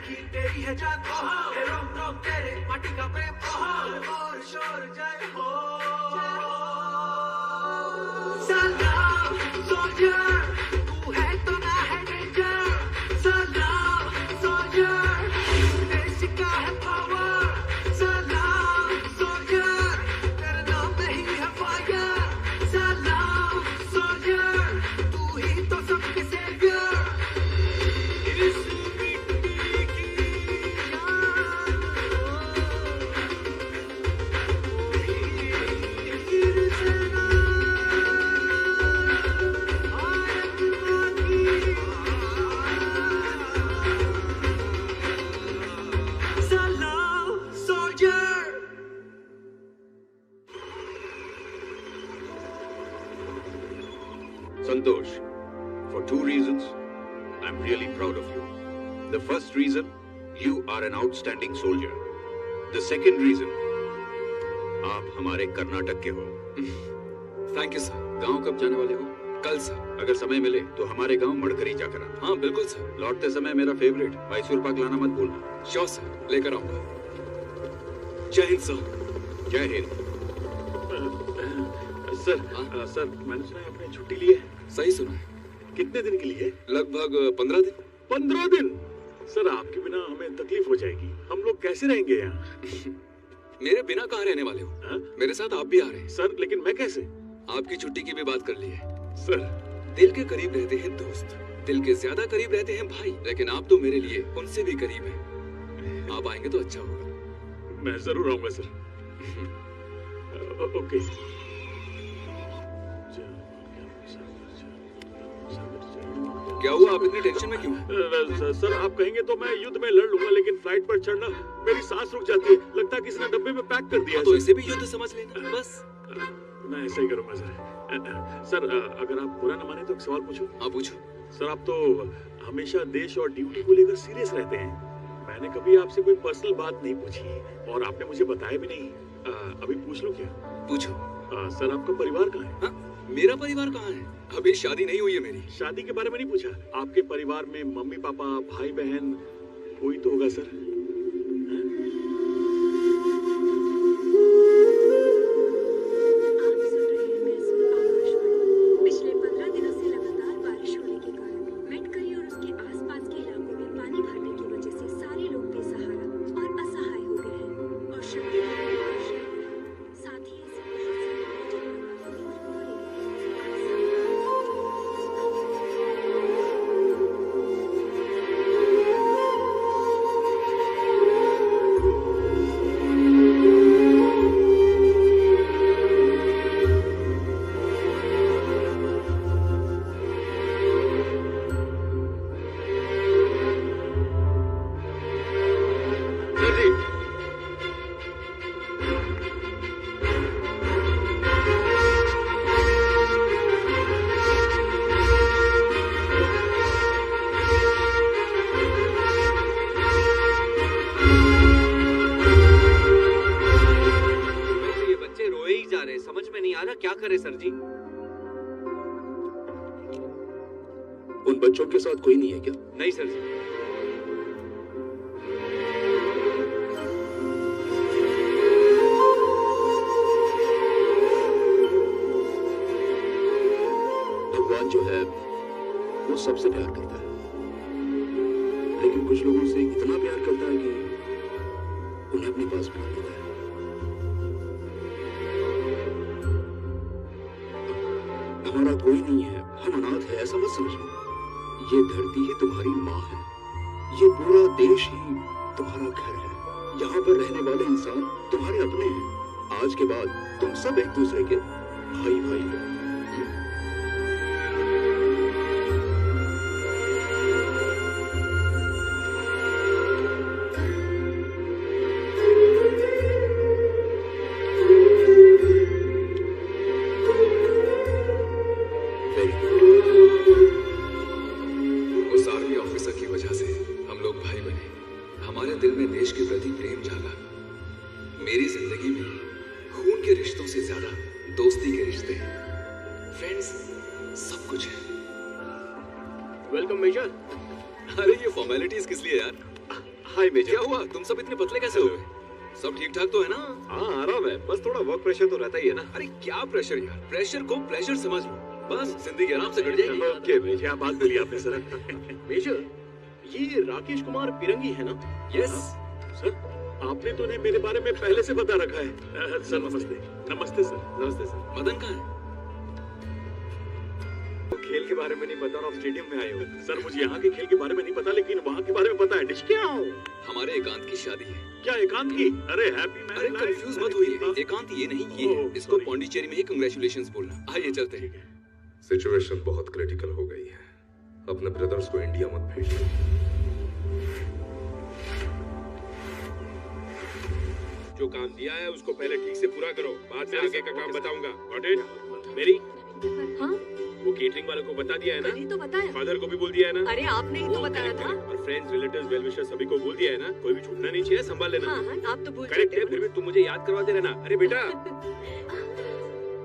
ही तेरी है जान ये रोम रोम तेरे माटी का प्रेम और शोर जय हो सलाम सोल्जर तू है तो ना है डेंजर सलाम सोल्जर देश का है पावर सलाम सोल्जर तेरे नाम में ही है फायर सलाम सोल्जर तू ही तो सबके सेवियर इस मिट्टी की जान Santosh, for two reasons, I'm really proud of you. The first reason, you are an outstanding soldier. The second reason, आप हमारे कर्नाटक के हो। Thank you sir. गांव कब जाने वाले हो? कल सर। अगर समय मिले तो हमारे गांव मड़करी जाकर आना। हाँ बिल्कुल सर। लौटते समय मेरा फेवरेट मैसूर पाक लाना मत भूलना। श्योर सर, लेकर आऊंगा। जय हिंद सर। जय हिंद। सर मैंने सुना है आपने छुट्टी ली है। सही सुना है। कितने दिन के लिए? लगभग 15 दिन। 15 दिन? सर आपके बिना हमें तकलीफ हो जाएगी। हम लोग कैसे रहेंगे यहाँ? मेरे बिना कहाँ रहने वाले हो? हा? मेरे साथ आप भी आ रहे हैं। सर लेकिन मैं कैसे? आपकी छुट्टी की भी बात कर ली है। सर दिल के करीब रहते हैं दोस्त, दिल के ज्यादा करीब रहते हैं भाई, लेकिन आप तो मेरे लिए उनसे भी करीब हैं। आप आएंगे तो अच्छा होगा। मैं जरूर आऊंगा सर। ओके। क्या हुआ, आप इतनी टेंशन में क्यों? सर आप कहेंगे तो मैं युद्ध में लड़ लूंगा, लेकिन फ्लाइट पर चढ़ना मेरी सांस रुक जाती है। लगता है किसी ने डब्बे में पैक कर दिया। तो इसे भी युद्ध समझ लेना बस। मैं ऐसा ही करूंगा सर। अगर आप बुरा न माने तो एक सवाल पूछूं? हाँ पूछो। सर आप तो हमेशा देश और ड्यूटी को लेकर सीरियस रहते हैं। मैंने कभी आपसे कोई पर्सनल बात नहीं पूछी और आपने मुझे बताया भी नहीं। अभी पूछ लूं क्या? पूछो। सर आपका परिवार कहाँ है? हाँ? मेरा परिवार कहाँ है? अभी शादी नहीं हुई है मेरी। शादी के बारे में नहीं पूछा। आपके परिवार में मम्मी पापा भाई बहन कोई तो होगा सर। पिछले 15 दिनों से लगातार बारिश होने के कारण मेटकरी और उसके आसपास के इलाकों में पानी भरने की वजह से सारे लोग बेसहारा और असहाय हो गए हैं और साथ ही क्या करे सर जी? उन बच्चों के साथ कोई नहीं है क्या? नहीं सर जी। भगवान जो है वो सबसे प्यार करता है, लेकिन कुछ लोगों से इतना प्यार करता है कि उन्हें अपने पास बुला लेता है। हमारा कोई नहीं है, हम अनाथ है ऐसा मत समझो। ये धरती ही तुम्हारी माँ है, ये पूरा देश ही तुम्हारा घर है। यहाँ पर रहने वाले इंसान तुम्हारे अपने हैं। आज के बाद तुम सब एक दूसरे के भाई भाई हो। हाय मेजर। क्या हुआ? तुम सब इतने पतले कैसे हो गए? सब ठीक ठाक तो है ना? हाँ आराम है, बस थोड़ा वर्क प्रेशर तो रहता ही है ना। अरे क्या प्रेशर यार, प्रेशर को प्लेजर समझ लो, बस जिंदगी आराम से कट जाएगी। ओके मेजर, क्या बात बोली आपने सर। मेजर, ये राकेश कुमार पिरंगी है ना? यस सर, आपने तो उन्हें मेरे बारे में पहले से बता रखा है। सर नमस्ते। नमस्ते सर। नमस्ते सर। मदन कहाँ है? खेल के बारे में नहीं पता और आप स्टेडियम में आए हो। सर मुझे यहाँ के खेल के बारे में नहीं पता, लेकिन वहाँ के बारे में पता है। डिश क्या हो? हमारे एकांत की शादी है। क्या एकांत की? अरे हैप्पी मैरिज। अरे कंफ्यूज मत होइए, एकांत ये नहीं ये है। इसको पौंडीचेरी में ही कांग्रेचुलेशंस बोलना। आइए चलते हैं। सिचुएशन बहुत क्रिटिकल हो गई है, अपने ब्रदर्स को इंडिया मत भेजिए। जो काम दिया है उसको पहले ठीक से पूरा करो, बाद में आगे का काम बताऊंगा। Got it? मेरी हाँ वो केटरिंग वालों को बता दिया है ना? नहीं तो बताया। फादर को भी बोल दिया है ना? अरे आपने ही तो बताया था। और फ्रेंड्स, रिलेटिव्स, वेल विशर्स सभी को बोल दिया है ना? कोई भी छूटना नहीं चाहिए, संभाल लेना। हाँ हाँ आप तो भूल करेक्ट जाते है, हो। फिर भी तुम मुझे याद करवाते रहना। अरे बेटा,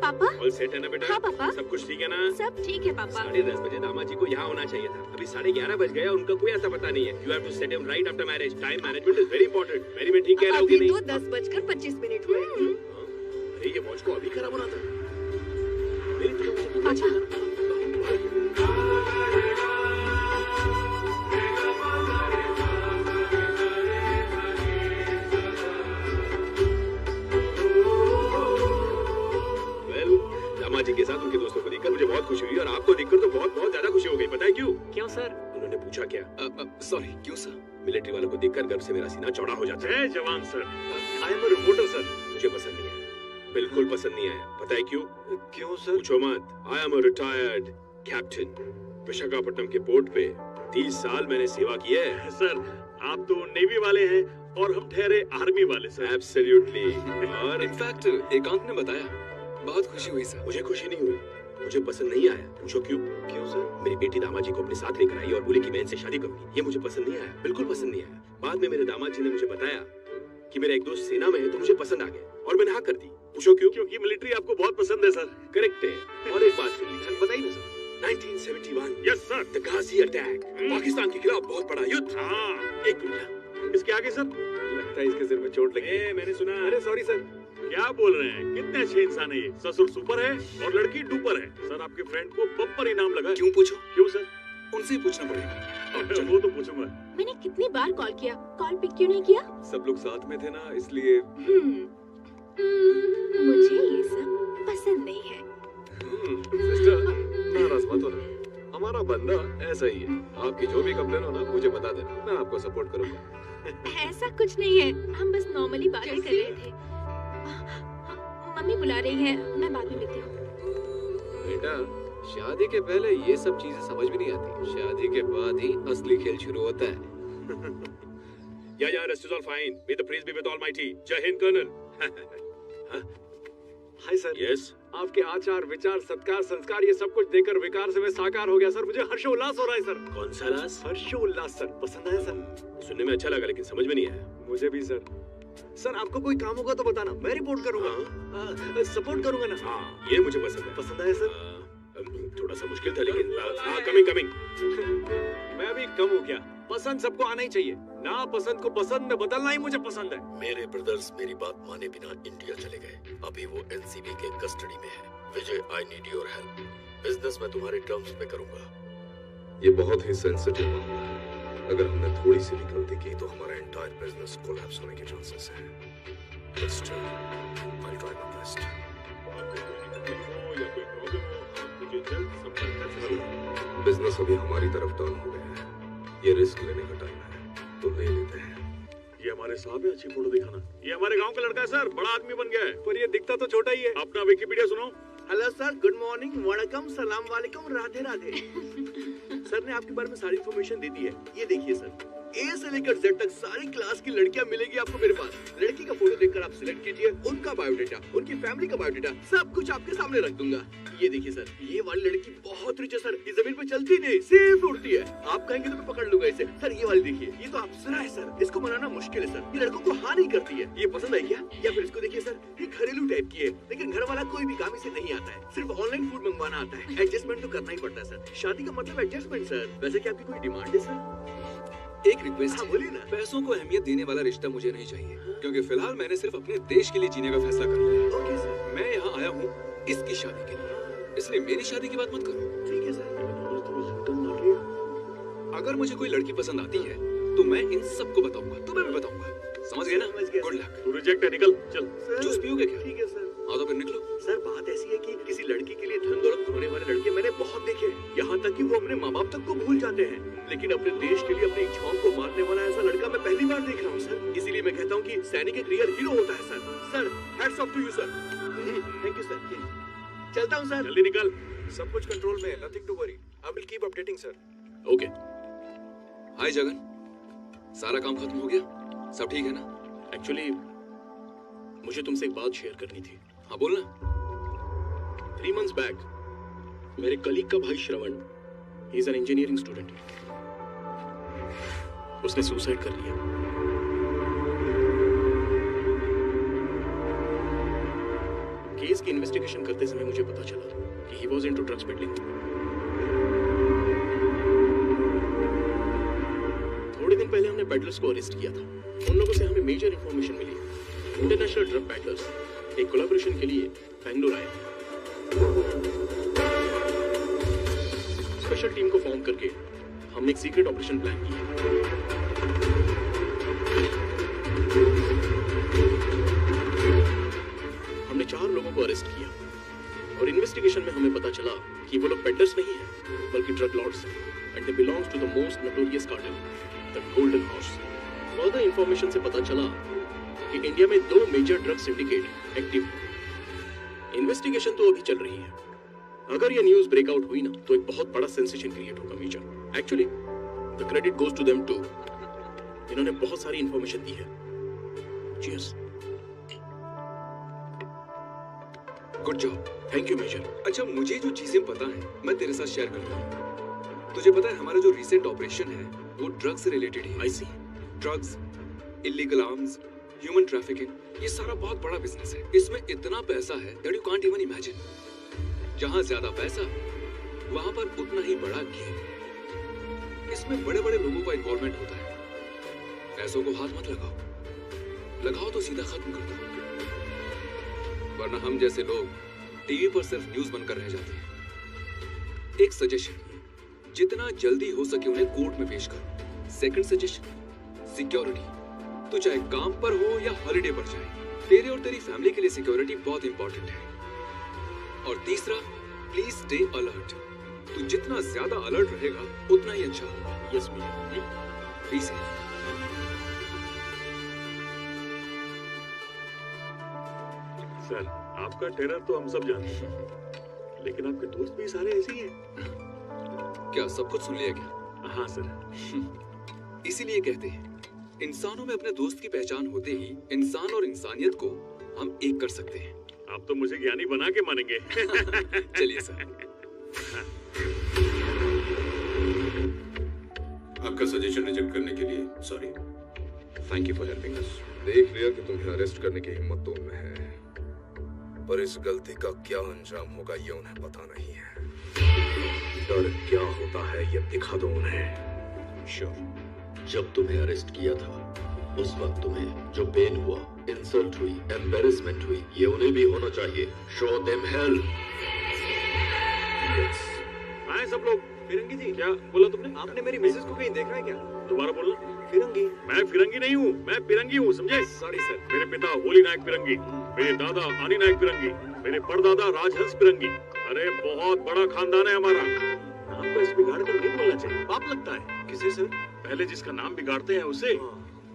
पापा। ऑल सेट है ना बेटा? हाँ पापा। सब कुछ ठीक है ना? सब ठीक है पापा। 10:30 बजे दामाद जी को यहाँ होना चाहिए था, अभी 11:30 बज गया, उनका कोई ऐसा पता नहीं है। You have to set him right after marriage. Time management is very important. मेरी में ठीक कह रहा हूँ कि अभी नहीं? तो 10:25 हुए। अरे ये वॉच को अभी खराब होना था। मेरी तो मुझे बोलना अच्छा। चाहिए था। दामाद जी के साथ उनके दोस्तों को देखकर मुझे बहुत खुशी हुई, और आपको देखकर तो बहुत बहुत ज्यादा खुशी हो गई। पता है क्यों? क्यों सर? उन्होंने पूछा क्या? सॉरी, क्यों सर? मिलिट्री वालों को देखकर गर्व से मेरा सीना चौड़ा हो जाता है। जय जवान sir. I am a reporter sir. मुझे पसंद नहीं आया, बिल्कुल पसंद नहीं आया। पता है क्यों? क्यों सर? पूछो मत। I am a retired captain. Visakhapatnam के पोर्ट पे 30 साल मैंने सेवा की है। सर आप तो नेवी वाले हैं और हम ठहरे आर्मी वाले सर। एब्सोल्युटली। और इनफैक्ट एकांत ने बताया, बहुत खुशी हुई सर। मुझे खुशी नहीं हुई, मुझे पसंद नहीं आया। पूछो क्यों? क्यों सर? मेरी बेटी दामाद जी को अपने साथ लेकर आई और बोली कि मैं इनसे शादी करूंगी। ये मुझे पसंद नहीं आया, बिल्कुल पसंद नहीं आया। बाद में मेरे दामाद जी ने मुझे बताया कि मेरा एक दोस्त सेना में है, तो मुझे पसंद आ गया और मैंने हाँ कर दी। पूछो क्यों? क्योंकि मिलिट्री आपको बहुत पसंद है सर। करेक्ट है। और एक बात सुनिए सर, बताइए ना sir, 1971 yes sir. The Ghazi attack, Pakistan के खिलाफ बहुत बड़ा युद्ध। हाँ। एक मिनट, इसके आगे सर? लगता है इसके सिर में चोट लगी है। मैंने सुना। अरे सॉरी सर। क्या बोल रहे हैं? कितने अच्छे इंसान है ये। ससुर सुपर है और लड़की डुपर है। सर आपके फ्रेंड को बम्पर इनाम लगा। क्यों पूछो? क्यों सर? उनसे ही पूछना पड़ेगा। वो तो पूछूंगा। मैंने कितनी बार कॉल किया, कॉल पिक क्यों नहीं किया? सब लोग साथ में थे ना, इसलिए। मुझे ये सब पसंद नहीं है। सिस्टर नाराज मत होना, हमारा बंदा ऐसा ही है। आपकी जो भी कंप्लेन हो ना मुझे बता देना, मैं आपको सपोर्ट करूंगा। ऐसा कुछ नहीं है, हम बस नॉर्मली बातें कर रहे थे। मम्मी बुला रही है, मैं बाद में मिलती हूँ। बेटा शादी के पहले ये सब चीजें समझ में नहीं आती, शादी के बाद ही असली खेल शुरू होता है। Yeah, rest is all fine. May the praise be with Almighty. जय हिंद कर्नल। Hi sir. यस। आपके आचार विचार सत्कार संस्कार ये सब कुछ देखकर विकार से मैं साकार हो गया सर। मुझे हर्षोल्लास हो रहा है सर। कौन सा रास? हर्षोल्लास सर। पसंद आया सर? सुनने में अच्छा लगा लेकिन समझ में नहीं आया। मुझे भी सर। सर आपको कोई काम होगा तो बताना, मैं रिपोर्ट करूंगा। सपोर्ट करूंगा ना। हाँ ये मुझे पसंद है। पसंद आया सर? थोड़ा सा मुश्किल था लेकिन कमिंग। मैं भी कम हूँ क्या? पसंद सबको आना ही चाहिए, ना पसंद को पसंद में बदलना ही मुझे पसंद है। मेरे ब्रदर्स मेरी बात माने बिना इंडिया चले गए। अभी वो एनसीबी के कस्टडी में है। Vijay, I need your help. Business में तुम्हारे टर्म्स पे करूंगा। ये बहुत ही सेंसिटिव मामला है। अगर हमने थोड़ी सी भी गलती की तो हमारा एंटायर बिजनेस कोलैप्स होने के चांसेस हैं। But still, I'll try my best. Business अभी हमारी तरफ टर्न हो गया है। ये रिस्क लेने का टाइम है, तो ले लेते हैं। ये हमारे साहब है, अच्छी फोटो दिखाना। ये हमारे गांव का लड़का है सर, बड़ा आदमी बन गया है, पर ये दिखता तो छोटा ही है। अपना विकिपीडिया सुनो। हेलो सर, गुड मॉर्निंग, वणकम, सलाम वालेकुम, राधे राधे। सर ने आपके बारे में सारी इन्फॉर्मेशन दे दी है। ये देखिए सर, ए से लेकर जेड तक सारी क्लास की लड़कियां मिलेगी आपको मेरे पास। लड़की का फोटो देखकर आप सिलेक्ट कीजिए, उनका बायोडेटा, उनकी फैमिली का बायोडेटा, सब कुछ आपके सामने रख दूंगा। ये देखिए सर, ये वाली लड़की बहुत रिच है सर, ये जमीन पे चलती नहीं, सिर्फ उड़ती है। आप कहेंगे तो मैं पकड़ लूंगा इसे। सर ये वाली देखिए, ये तो अप्सरा है सर, इसको मनाना मुश्किल है सर। ये लड़कों को हाँ नहीं करती है। ये पसंद आई क्या? या फिर इसको देखिए सर, ये घरेलू टाइप की है, लेकिन घर वाला कोई भी काम इसे नहीं आता है, सिर्फ ऑनलाइन फूड मंगवाना आता है। एडजस्टमेंट तो करना ही पड़ता है सर, शादी का मतलब एडजस्टमेंट सर। वैसे क्या आपकी कोई डिमांड है सर? एक रिक्वेस्ट है, बोलिए ना। पैसों को अहमियत देने वाला रिश्ता मुझे नहीं चाहिए, क्योंकि फिलहाल मैंने सिर्फ अपने देश के लिए जीने का फैसला कर लिया है। Okay sir. मैं यहाँ आया हूँ इसकी शादी के लिए, इसलिए मेरी शादी की बात मत करो। ठीक है सर। अगर मुझे कोई लड़की पसंद आती है तो मैं इन सबको बताऊंगा, तुम्हें भी बताऊंगा। समझ गए ना? Good luck. तू रिजेक्ट है, निकल चल। जूस पियोगे क्या? ठीक है सर। हाँ तो फिर निकलो। सर बात ऐसी है कि किसी लड़की के लिए धन दौलत खोने वाले लड़के मैंने बहुत देखे हैं, यहाँ तक कि वो अपने माँ बाप तक को भूल जाते हैं, लेकिन अपने देश के लिए अपनी इच्छाओं को मारने वाला ऐसा लड़का मैं पहली बार देख रहा हूँ सर। इसीलिए मैं कहता हूँ कि सैनिक एक रियल हीरो होता है sir. Sir hats off to you sir. Thank you sir. चलता हूँ सर। जल्दी निकल। सब कुछ कंट्रोल में है, nothing to worry. I will keep updating sir. Okay. Hi Jagan, सारा काम खत्म हो गया? सब ठीक है ना? एक्चुअली मुझे तुमसे एक बात शेयर करनी थी। हाँ बोलना। 3 months बैक मेरे कलीग का भाई Shravan, he is an engineering student, उसने सुसाइड कर लिया। केस की इन्वेस्टिगेशन करते समय मुझे पता चला कि he was into drugs pedalling. थोड़े दिन पहले हमने पेडलर्स को अरेस्ट किया था। उन लोगों से हमें मेजर इंफॉर्मेशन मिली। इंटरनेशनल ड्रग पेडलर्स एक कोलैबोरेशन के लिए बेंगलुरु आए। स्पेशल टीम को फॉर्म करके हमने एक सीक्रेट ऑपरेशन प्लान किया। हमने 4 लोगों को अरेस्ट किया और इन्वेस्टिगेशन में हमें पता चला कि वो लोग पेडलर्स नहीं हैं, बल्कि ड्रग लॉर्ड्स हैं, and they belongs to the most notorious cartel, the golden horse. Further information से पता चला कि इंडिया में 2 मेजर ड्रग सिंडिकेट एक्टिव हैं। इन्वेस्टिगेशन तो अभी चल रही है। अगर ये न्यूज़ ब्रेकआउट हुई ना तो एक बहुत बड़ा सेंसेशन क्रिएट होगा major. Actually the credit goes to them too. इन्होंने बहुत सारी इंफॉर्मेशन दी है। Cheers. Good job. Thank you major. अच्छा, मुझे जो चीजें पता है मैं तेरे साथ शेयर करता हूँ। तुझे पता है हमारा जो रिसेंट ऑपरेशन है वो ड्रग्स से रिलेटेड है। I see. Drugs, illegal arms, human trafficking, ये सारा बहुत बड़ा बिजनेस है। इसमें इतना पैसा है that you can't even imagine. जहां ज्यादा पैसा वहां पर उतना ही बड़ा गेम। इसमें बड़े बड़े लोगों का इन्वॉल्वमेंट होता है। पैसों को हाथ मत लगाओ, लगाओ तो सीधा खत्म कर दो, वरना हम जैसे लोग टीवी पर सिर्फ न्यूज बनकर रह जाते हैं। एक सजेशन, जितना जल्दी हो सके उन्हें कोर्ट में पेश करो। Second suggestion, security. तो चाहे काम पर हो या हॉलिडे पर जाए, तेरे और तेरी फैमिली के लिए सिक्योरिटी बहुत इंपॉर्टेंट है। और तीसरा, प्लीज स्टे अलर्ट। तू जितना ज्यादा अलर्ट रहेगा उतना ही अच्छा होगा। Yes major. प्लीज। सर, आपका टेरर तो हम सब जानते हैं, लेकिन आपके दोस्त भी सारे ऐसे ही हैं। क्या सब कुछ सुन लिया क्या? हाँ सर। इसीलिए कहते हैं इंसानों में अपने दोस्त की पहचान होते ही इंसान और इंसानियत को हम एक कर सकते हैं। आप तो मुझे ज्ञानी बना के मानेंगे। चलिए सर। आपका सजेशन रिजेक्ट करने के लिए sorry. Thank you for helping us. देख लिया कि तुम्हें अरेस्ट करने की हिम्मत तो उनमें है, पर इस गलती का क्या अंजाम होगा ये उन्हें पता नहीं है। डर क्या होता है ये दिखा दो उन्हें। श्योर। जब तुम्हें अरेस्ट किया था उस वक्त तुम्हें जो पेन हुआ, इंसल्ट हुई, एम्बैरेसमेंट हुई, ये उन्हें भी होना चाहिए। Show them hello. आए सब लोग। फिरंगी जी, क्या बोला तुमने? आपने मेरी मिसेस को कहीं देखा है क्या? दोबारा बोलना। फिरंगी? मैं फिरंगी नहीं हूँ, मैं पिरंगी हूँ, समझे? Sorry sir. मेरे पिता होली नायक पिरंगी, मेरे दादा आनी नायक पिरंगी, मेरे परदादा राजहंस पिरंगी। अरे बहुत बड़ा खानदान है हमारा। नाम को ऐसे बिगाड़ कर नहीं बोलना चाहिए, पाप लगता है। किसे सर? पहले जिसका नाम बिगाड़ते हैं उसे,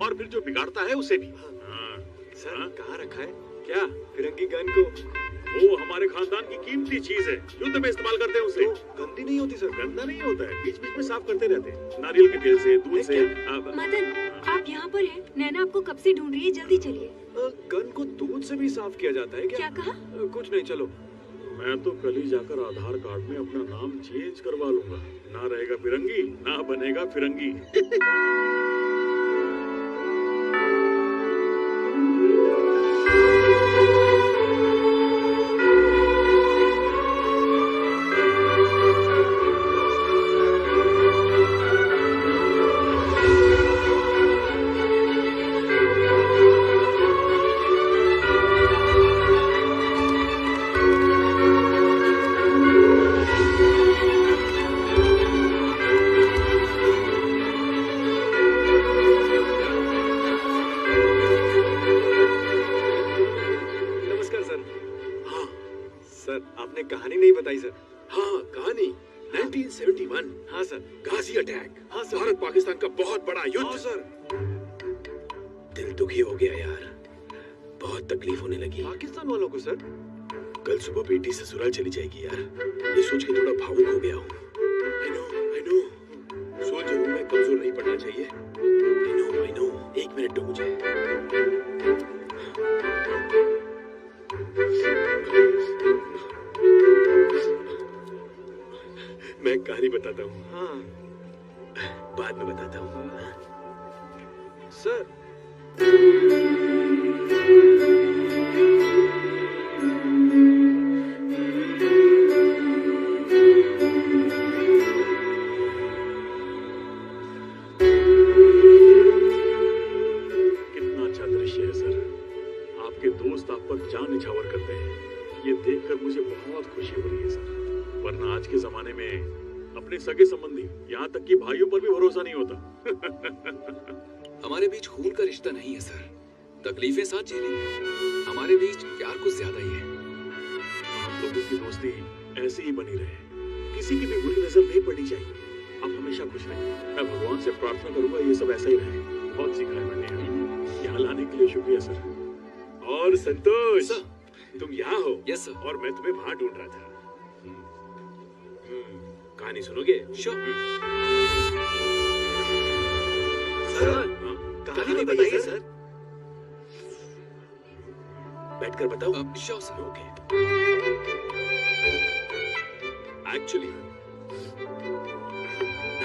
और फिर जो बिगाड़ता है उसे भी। सर कहाँ रखा है क्या फिरंगी गन को? वो हमारे खानदान की कीमती चीज है, युद्ध में इस्तेमाल करते हैं उसे। गंदी नहीं होती सर? गंदा नहीं होता है, बीच बीच में साफ करते रहते हैं, नारियल के तेल से, दूध से। मदन, आप यहाँ पर हैं? नैना आपको कब से ढूंढ रही है, जल्दी चलिए। गन को दूध से भी साफ किया जाता है क्या? क्या कहा? कुछ नहीं, चलो। मैं तो कल ही जाकर आधार कार्ड में अपना नाम चेंज करवा लूंगा। ना रहेगा फिरंगी, ना बनेगा फिरंगी। बताइए सर। हाँ, कहानी 1971। हाँ सर। गाजी अटैक। हाँ सर। भारत पाकिस्तान का बहुत बड़ा युद्ध। हाँ सर। दिल दुखी हो गया यार, बहुत तकलीफ होने लगी। पाकिस्तान वालों को सर? कल सुबह बेटी ससुराल चली जाएगी यार, ये सोच के थोड़ा भावुक हो गया हूँ। I know, सोच रहा हूँ मैं कमजोर नहीं पड़ना चाहिए। I know, 1 मिनट दो मुझे। मैं कहानी बताता हूँ। हाँ। बाद में बताता हूँ। सर। कितना अच्छा दृश्य है सर। आपके दोस्त आप पर जान निछावर करते हैं, ये देखकर मुझे बहुत खुशी हो रही है सर। वरना आज के जमाने में अपने सगे संबंधी, यहाँ तक कि भाइयों पर भी भरोसा नहीं होता। हमारे बीच खून का रिश्ता नहीं है सर, तकलीफें साथ झेलेंगे। हमारे बीच प्यार कुछ ज्यादा ही है। हम लोगों की दोस्ती ऐसी ही बनी रहे, किसी की भी बुरी नजर नहीं पड़नी चाहिए। आप हमेशा खुश रहें। मैं भगवान से प्रार्थना करूंगा ये सब ऐसा ही रहे। बहुत सीखा है मैंने, यहाँ लाने के लिए शुक्रिया सर। और संतोष, तुम यहाँ हो? Yes sir. और मैं तुम्हें वहां ढूंढ रहा था। कहानी सुनोगे? श्योर। सर, कहानी बताइए सर। बैठकर बताओ। Sure sir. ओके। एक्चुअली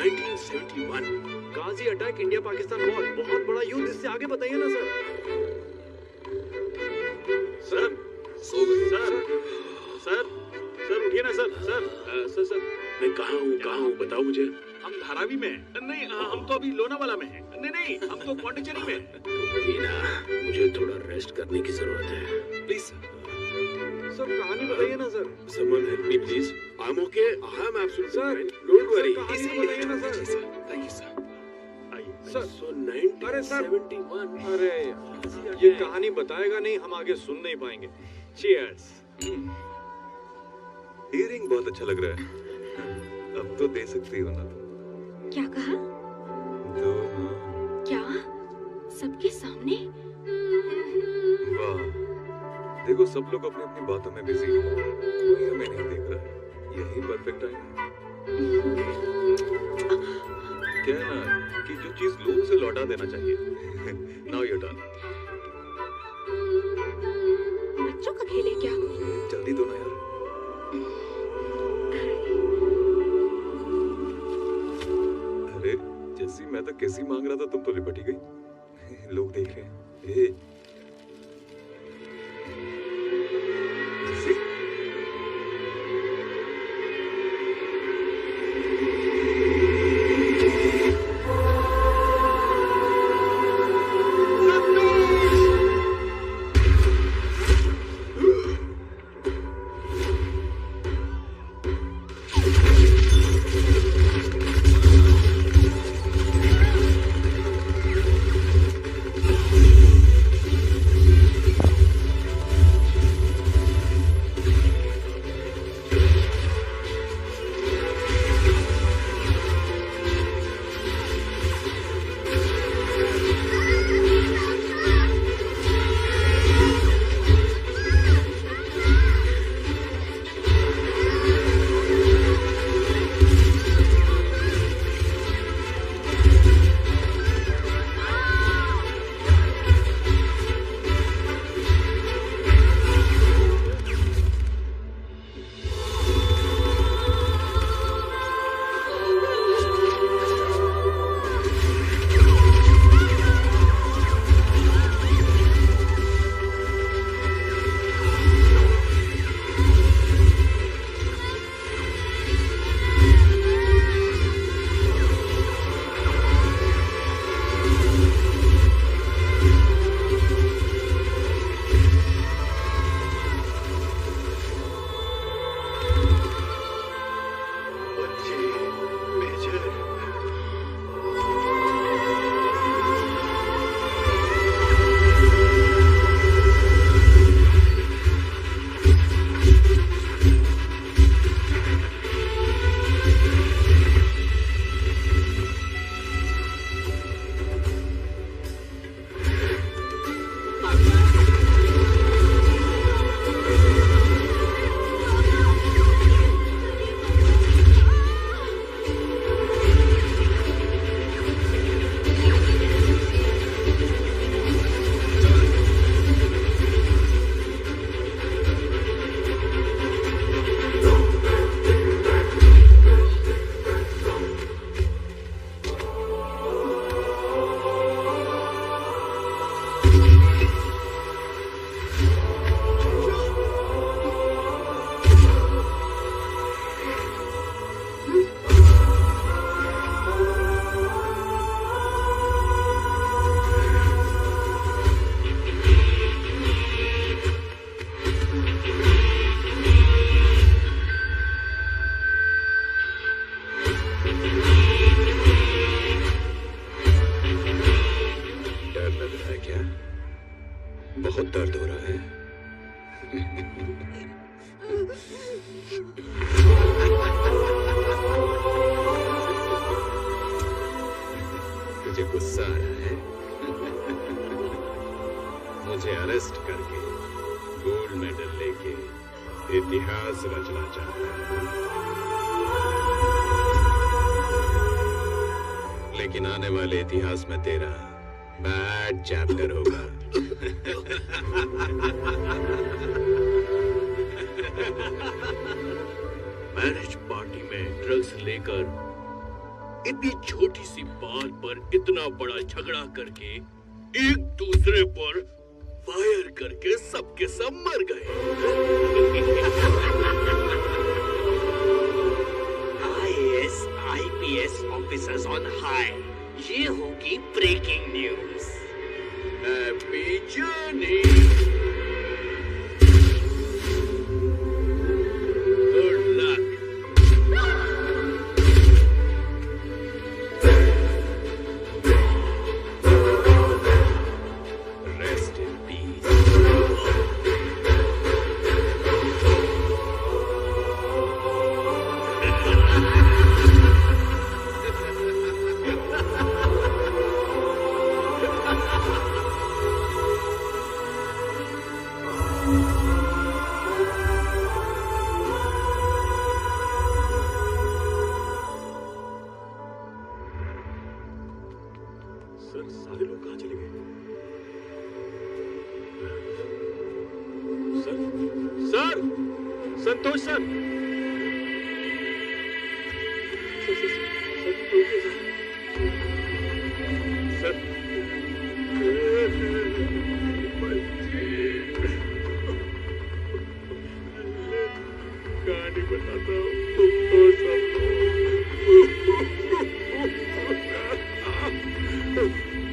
1971 गाजी अटैक, इंडिया पाकिस्तान वॉर, बहुत बड़ा युद्ध। इससे आगे बताइए ना सर। सर सो गए। सर उठिए ना सर। सर मैं कहाँ हूँ बताओ मुझे। हम धारावी में नहीं, हम तो अभी लोनावाला में हैं। नहीं, हम तो पौंडीचेरी में। मुझे थोड़ा रेस्ट करने की जरूरत है। प्लीज सर कहानी बताइए ना sir. Someone help me please. I'm okay. I am absolutely Sir, fine. Don't worry. कहानी बताइए ना sir. Thank you sir. Sir So अरे सर, 1971. अरे ये कहानी बताएगा नहीं, हम आगे सुन नहीं पाएंगे। Cheers। हियरिंग बहुत अच्छा लग रहा है। अब तो दे सकती हो ना। क्या कहा? तो क्या? सबके सामने? वाह, देखो सब लोग अपनी अपनी बातों में बिजी हैं, कोई हमें नहीं देख रहा है। यही परफेक्ट टाइम है। क्या है ना कि जो चीज लोग से लौटा देना चाहिए। Now your turn. बच्चों का खेल है क्या? जल्दी दो ना यार। अरे जैसी मैं तो कैसी मांग रहा था, तुम तो लिपट ही गई। लोग देख रहे हैं। क्या बहुत दर्द हो रहा है? तुझे गुस्सा आ रहा है? मुझे अरेस्ट करके गोल्ड मेडल लेके इतिहास रचना चाहता है, लेकिन आने वाले इतिहास में तेरा बैड चैप्टर होगा। मैरिज पार्टी में ड्रग्स लेकर इतनी छोटी सी बात पर इतना बड़ा झगड़ा करके एक दूसरे पर फायर करके सबके सब मर गए। IAS, IPS officers on high, ये होगी breaking news. Happy journey. Good luck. Rest in peace. Sir सारे लोग कहाँ चले गए? सर सर संतोष सर कहानी बताता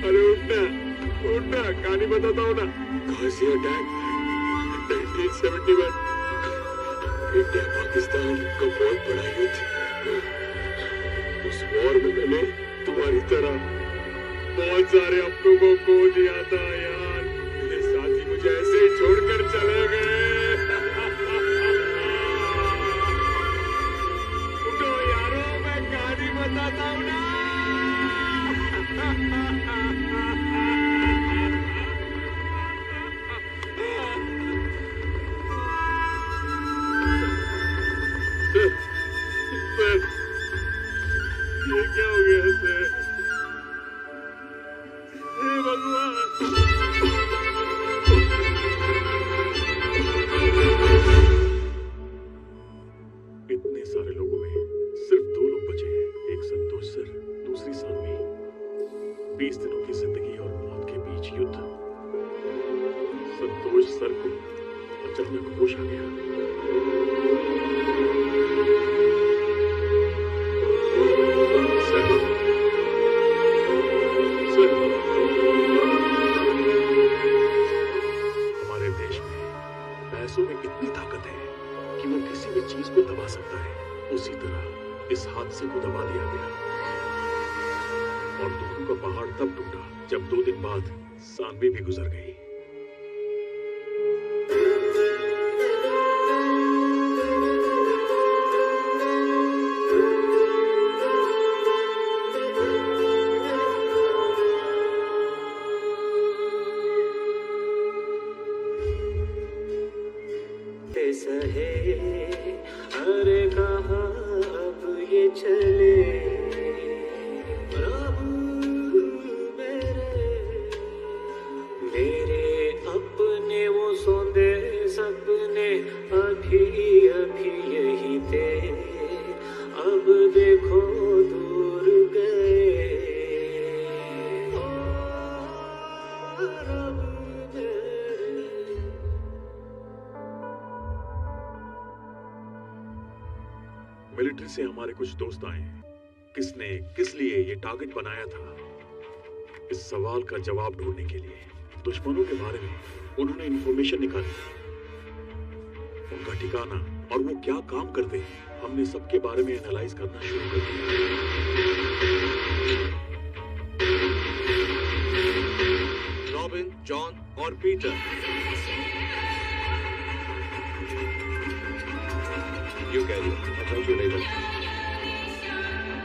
अरे उठना कहानी बताता हूँ ना। गाजी अटैक 1971, इंडिया पाकिस्तान का बहुत बड़ा युद्ध। उस वॉर में मैंने तुम्हारी तरह बहुत सारे अपनों को खो दिया था यार। मेरे साथी मुझे ऐसे ही छोड़कर चले गए। उठो यारो, मैं कहानी बताता हूँ ना। सर, ये क्या हो गया सर? हे भगवान! इतने सारे लोगों में सिर्फ 2 लोग बचे हैं। एक संतोष सर, दूसरी सानवी। 20 दिनों की जिंदगी और मौत के बीच युद्ध। संतोष सर को अचानक होश आ गया। हमारे देश में पैसों में इतनी ताकत है कि वो किसी भी चीज को दबा सकता है। उसी तरह इस हादसे को दबा दिया गया और दुखों का पहाड़ तब टूटा जब 2 दिन बाद सानवी भी गुजर गई। सहे अरे कहाँ अब ये चले प्रभु मेरे अपने वो सौंदे सपने अभी अभी यही थे, अब देखो दूर गए। मिलिट्री से हमारे कुछ दोस्त आए। किसने किस लिए ये टारगेट बनाया था, इस सवाल का जवाब ढूंढने के लिए दुश्मनों के बारे में उन्होंने इंफॉर्मेशन निकाली। उनका ठिकाना और वो क्या काम करते हैं, हमने सबके बारे में एनालाइज करना शुरू कर दिया। रॉबिन, जॉन और Peter. You carry on. I'll talk to you later.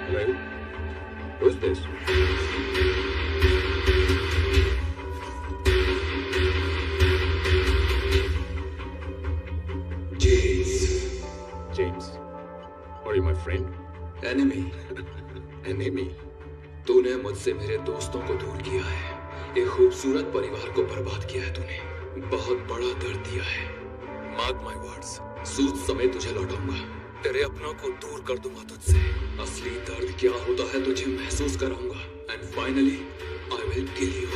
Hello? Who's this? James, are you my friend? Enemy. Enemy. तूने मुझसे मेरे दोस्तों को दूर किया है, एक खूबसूरत परिवार को बर्बाद किया है तूने, बहुत बड़ा दर्द दिया है। मार्क माय वर्ड्स, सूद समेत तुझे लौटाऊंगा, तेरे अपनों को दूर कर दूंगा तुझसे। असली दर्द क्या होता है तुझे महसूस कराऊंगा। And finally I will kill you.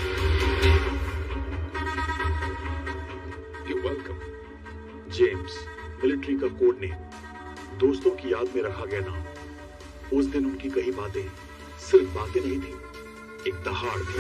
You're welcome. James, military का कोड नेम, दोस्तों की याद में रखा गया नाम। उस दिन उनकी कही बातें सिर्फ बातें नहीं थी, एक दहाड़ थी।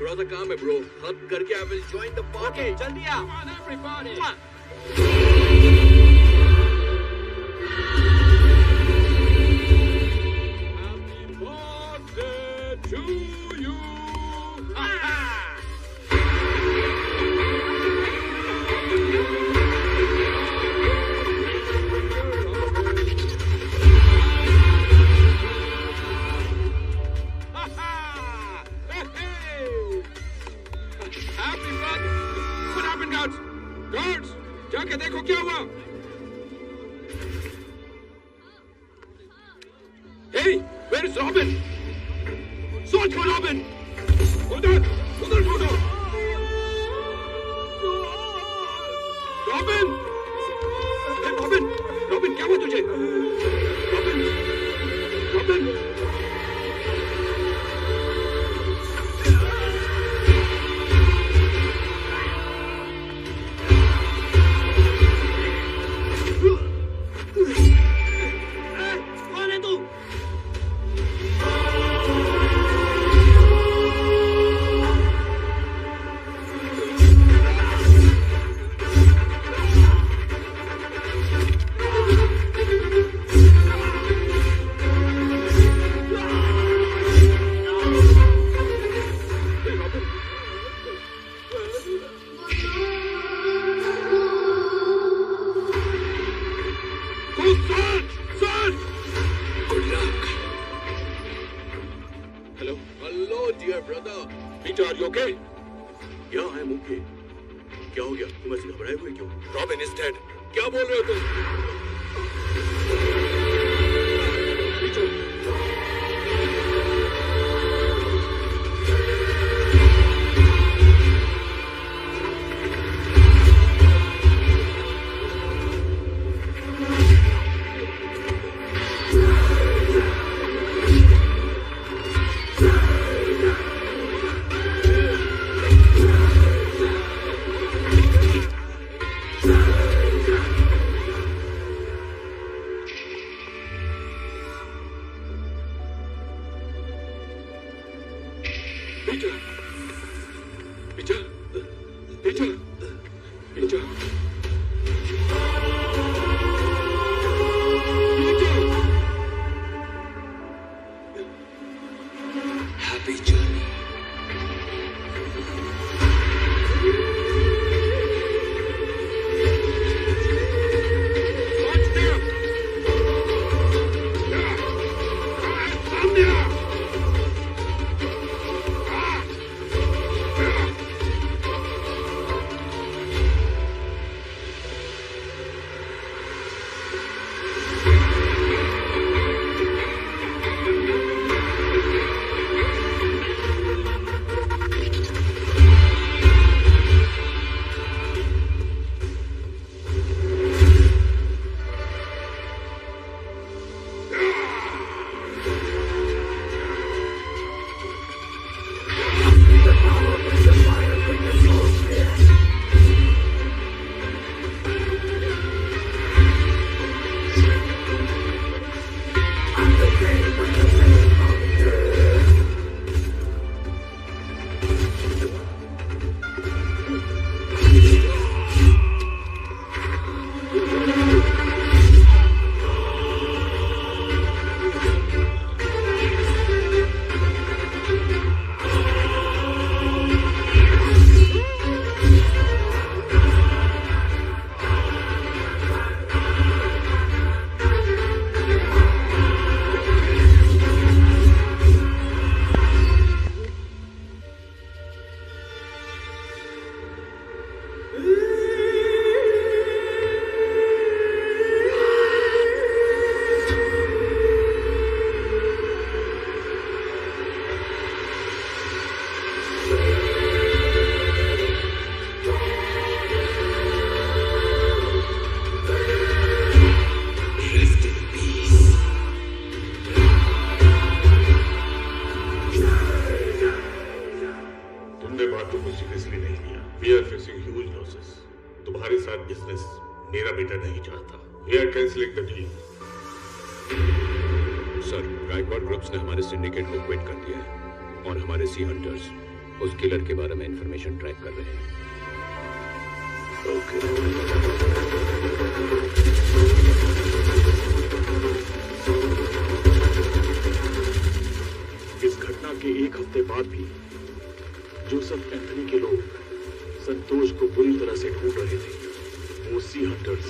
थोड़ा सा काम है ब्रो, खत्म करके I will join the party. जल्दी आ। Come on everybody. Happy birthday to you. Guards, जाके देखो क्या हुआ। Hey, where is Robin? Search for Robin. उधर ढूंढो। Robin, hey Robin, क्या हुआ तुझे? Robin. बिजनेस मेरा बेटा नहीं चाहता। We are canceling the deal. Sir, Gaikwad groups ने हमारे सिंडिकेट को क्विट कर दिया है और हमारे सी हंटर्स उस किलर के बारे में इंफॉर्मेशन ट्रैक कर रहे हैं। इस घटना के एक हफ्ते बाद भी जोसेफ एंथनी के लोग संतोष को बुरी तरह से ढूंढ रहे थे। वो सी हंटर्स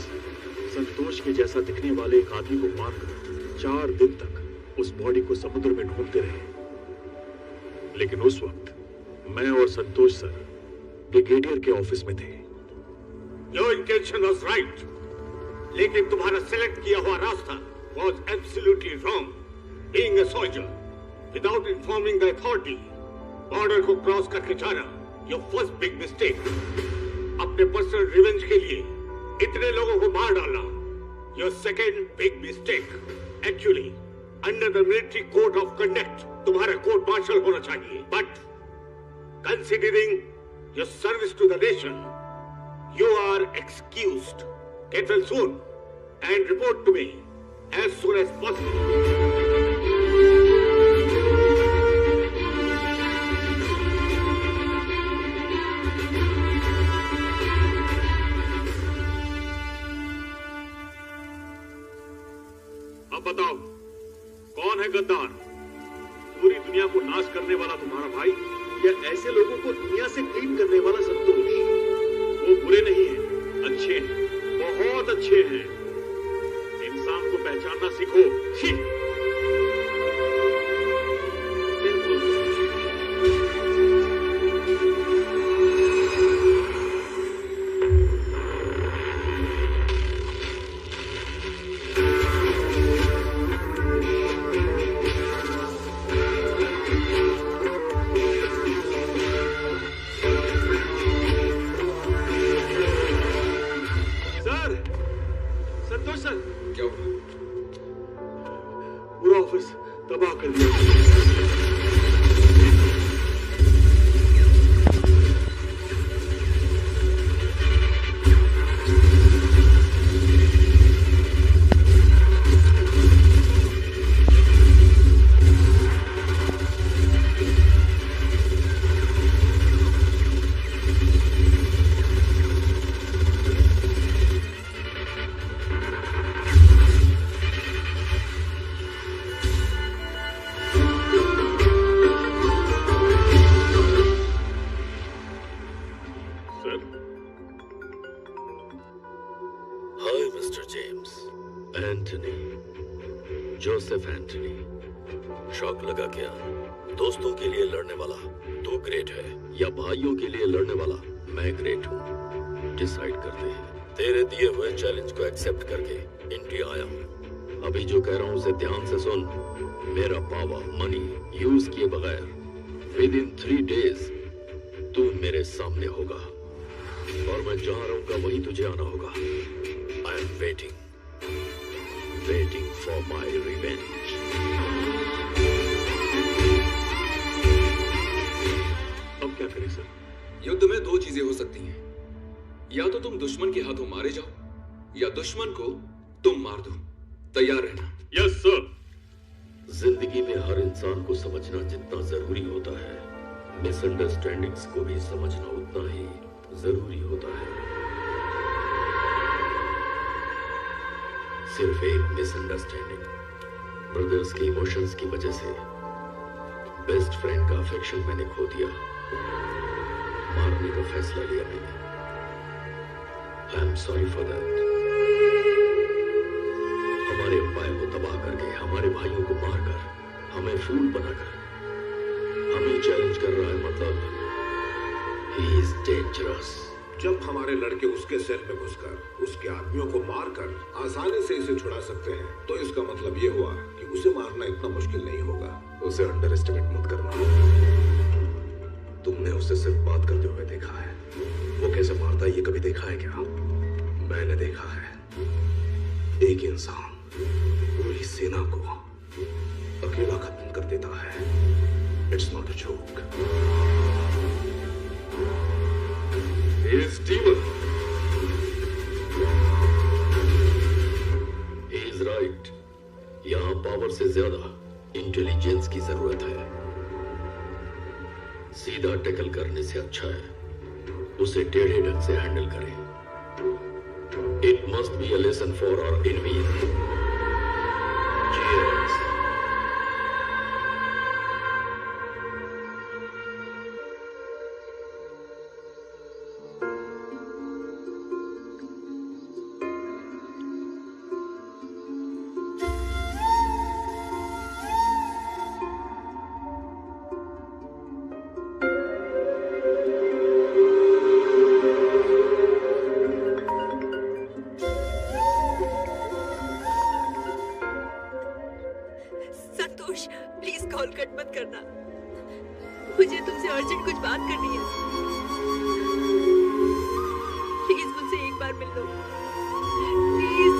संतोष के जैसा दिखने वाले एक आदमी को मारकर 4 दिन तक उस बॉडी को समुद्र में ढूंढते रहे। लेकिन उस वक्त मैं और संतोष सर ब्रिगेडियर के ऑफिस में थे। Your intention was right, लेकिन तुम्हारा सेलेक्ट किया हुआ रास्ता was absolutely wrong. Being a soldier, without informing the authority, border को क्रॉस करके जाना, your first big mistake. अपने पर्सनल रिवेंज के लिए इतने लोगों को मार डालना, your second big mistake. Actually, under the military code of conduct, तुम्हारा कोर्ट मार्शल होना चाहिए. But considering your service to the nation, you are excused. Get well soon and report to me as soon as possible. अब बताओ, कौन है गद्दार? पूरी दुनिया को नाश करने वाला तुम्हारा भाई या ऐसे लोगों को दुनिया से क्लीन करने वाला संतोष? वो बुरे नहीं हैं, अच्छे हैं, बहुत अच्छे हैं। इंसान को पहचानना सीखो। जोसेफ एंथनी, शौक लगा क्या? दोस्तों के लिए लड़ने वाला तू ग्रेट है या भाइयों के लिए लड़ने वाला मैं ग्रेट हूँ? डिसाइड करते हैं। तेरे दिए हुए चैलेंज को एक्सेप्ट करके इंडिया आया हूँ। अभी जो कह रहा हूँ उसे ध्यान से सुन। मेरा पावर मनी यूज किए बगैर विद इन 3 days तू मेरे सामने होगा और मैं जहाँ रहूंगा वहीं तुझे आना होगा। I am waiting for my revenge. अब क्या करें सर? युद्ध में 2 चीजें हो सकती हैं। या तो तुम दुश्मन के हाथों मारे जाओ या दुश्मन को तुम मार दो। तैयार रहना। Yes sir. जिंदगी में हर इंसान को समझना जितना जरूरी होता है, मिसअंडरस्टैंडिंग्स को भी समझना उतना ही जरूरी होता है। सिर्फ एक मिसअंडरस्टैंडिंग, ब्रदर्स के इमोशंस की वजह से बेस्ट फ्रेंड का अफेक्शन मैंने खो दिया। मारने का फैसला लिया मैंने। I am sorry for that. हमारे एम्पायर को तबाह करके, हमारे भाइयों को मारकर, हमें फूल बनाकर हमें चैलेंज कर रहा है। मतलब ही इज डेंजरस। जब हमारे लड़के उसके सेल में घुसकर उसके आदमियों को मारकर आसानी से इसे छुड़ा सकते हैं, तो इसका मतलब ये हुआ कि उसे मारना इतना मुश्किल नहीं होगा। उसे अंडर एस्टिमेट मत करना। तुमने उसे सिर्फ बात करते हुए देखा है, वो कैसे मारता है ये कभी देखा है क्या? मैंने देखा है। एक इंसान पूरी सेना को अकेला खत्म कर देता है। It's not a joke. He is demon. Power से ज्यादा इंटेलिजेंस की जरूरत है। सीधा टैकल करने से अच्छा है उसे टेढ़े ढंग से हैंडल करें। It must be a lesson for our enemies. Cheers. Santosh, please call cut मत करना। मुझे तुमसे अर्जेंट कुछ बात करनी है। प्लीज मुझसे एक बार मिल लो, प्लीज।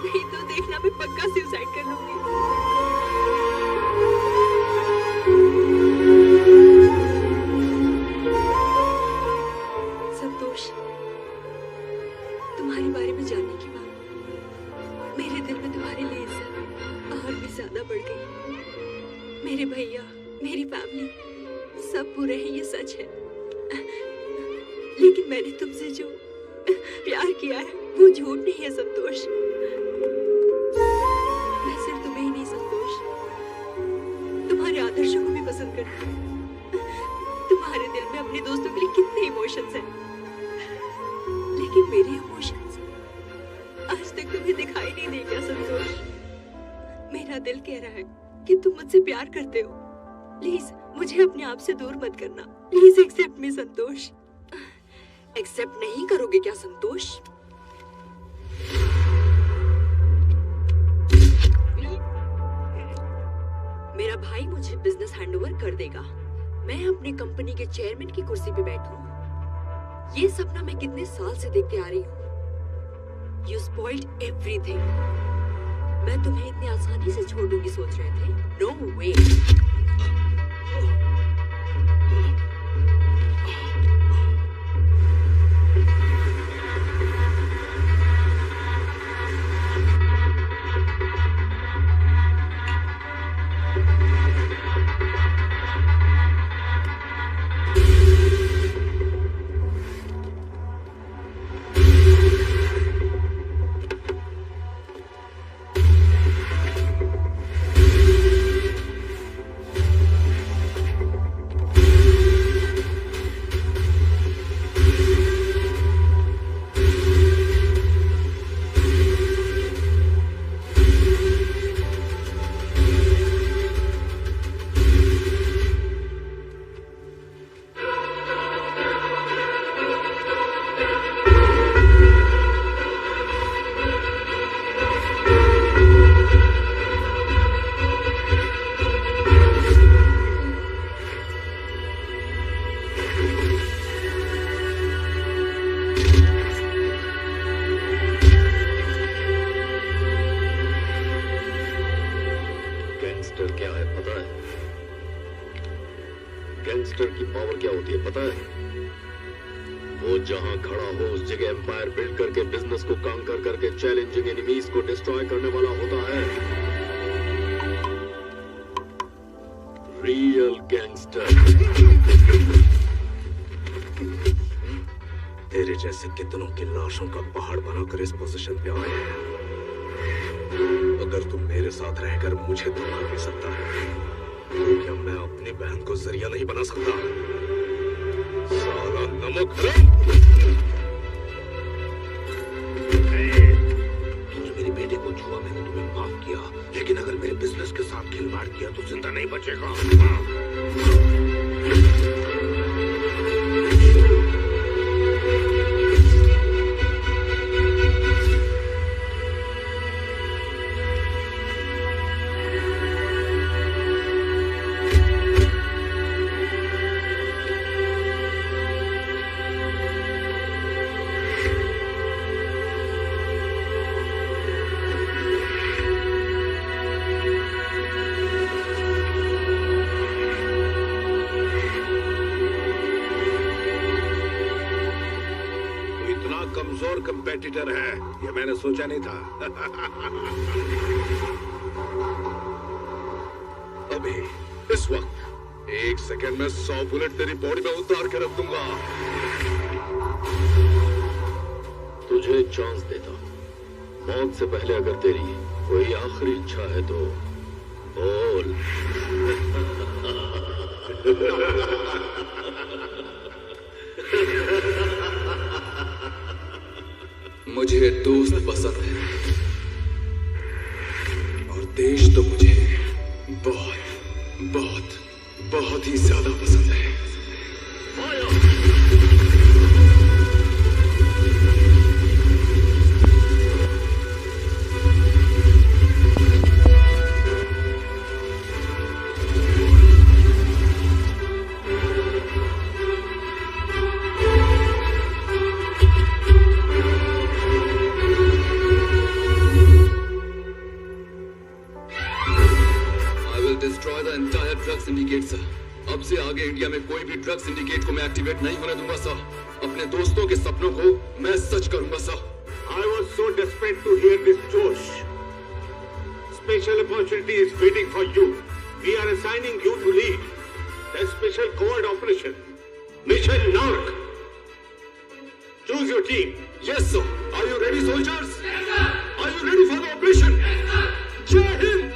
नहीं तो देखना मैं पक्का सुसाइड कर लूंगी। संतोष, तुम्हारे बारे में जानने के बाद मेरे दिल में तुम्हारे लिए इज्जत और भी ज्यादा बढ़ गई। मेरे भैया, मेरी फैमिली सब बुरे हैं, ये सच है। लेकिन मैंने तुमसे जो प्यार किया है वो झूठ नहीं है संतोष। मैं सिर्फ तुम्हें ही नहीं संतोष, तुम्हारे आदर्शों को भी पसंद करती हूँ। तुम्हारे दिल में अपने दोस्तों के लिए कितने इमोशंस हैं, लेकिन मेरे इमोशंस आज तक तुम्हें दिखाई नहीं दे क्या संतोष? मेरा दिल कह रहा है कि तुम मुझसे प्यार करते हो। प्लीज मुझे अपने आप से दूर मत करना। Please accept me Santosh. Accept नहीं करोगे क्या संतोष? मेरा भाई मुझे बिजनेस हैंडओवर कर देगा। मैं अपनी कंपनी के चेयरमैन की कुर्सी पे बैठूं। ये सपना मैं कितने साल से देखते आ रही हूँ। You spoiled everything. मैं तुम्हें इतनी आसानी से छोड़ दूंगी सोच रहे थे? No way. गैंगस्टर की पावर क्या होती है पता है? वो जहां खड़ा हो उस जगह एम्पायर बिल्ड करके बिजनेस को कांकर करके चैलेंजिंग एनिमीज को डिस्ट्रॉय करने वाला होता है। Real gangster. तेरे जैसे कितनों की लाशों का पहाड़ बनाकर इस पोजीशन पे आए हैं। अगर तुम मेरे साथ रहकर मुझे धोखा दे सकता है तो क्या मैं अपनी बहन को जरिया नहीं बना सकता? साला नमक तुमने मेरे बेटे को छुआ, मैंने तुम्हें माफ किया, लेकिन अगर मेरे बिजनेस के साथ खिलवाड़ किया तो जिंदा नहीं बचेगा। इतना कमजोर कंपेटिटर है ये मैंने सोचा नहीं था। अभी इस वक्त 1 सेकंड में 100 बुलेट तेरी बॉडी में उतार के रख दूंगा। तुझे चांस देता हूं। मौत से पहले अगर तेरी कोई आखिरी इच्छा है तो बोल। मुझे दोस्त पसंद है और देश तो मुझे बहुत बहुत बहुत ही ज्यादा पसंद है। अब से आगे इंडिया में कोई भी ड्रग सिंडिकेट को मैं एक्टिवेट नहीं होने दूंगा सर। अपने दोस्तों के सपनों को मैं सच करूंगा sir. I was so desperate to hear this, Josh. Special opportunity is waiting for you. We are assigning you to lead the special covert operation, Mission Narc. Choose your team. Yes, sir. Are you ready, soldiers? Yes, sir. Are you ready for the operation? Yes, sir. Jai Hind.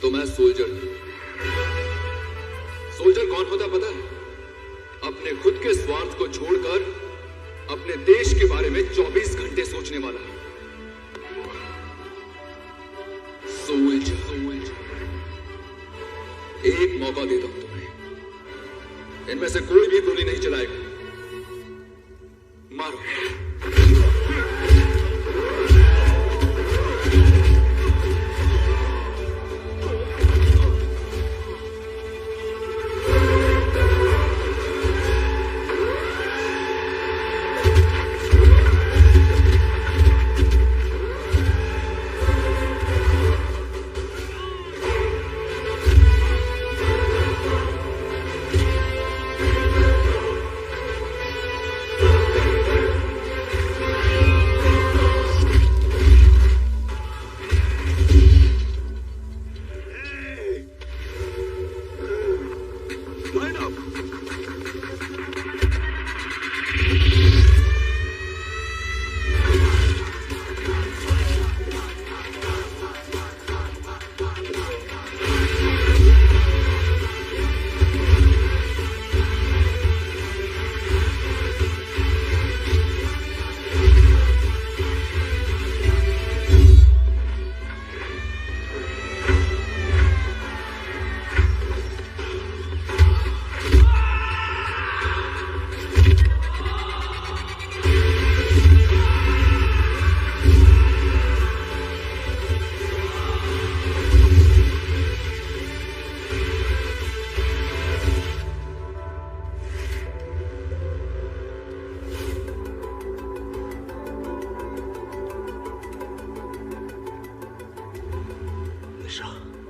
तो मैं soldier हूं। Soldier कौन होता पता है? अपने खुद के स्वार्थ को छोड़कर अपने देश के बारे में 24 घंटे सोचने वाला। सोल्जर। एक मौका देता हूं तुम्हें। इनमें से कोई भी गोली नहीं चलाएगा। मारो।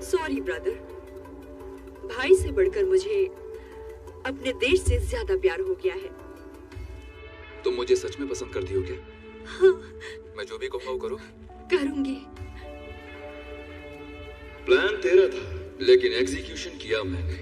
सॉरी ब्रदर, भाई से बढ़कर मुझे अपने देश से ज्यादा प्यार हो गया है। तुम मुझे सच में पसंद करती हो क्या? हाँ। मैं जो भी कहूँगा वो करो। करूंगी। प्लान तेरा था, लेकिन एग्जीक्यूशन किया मैंने।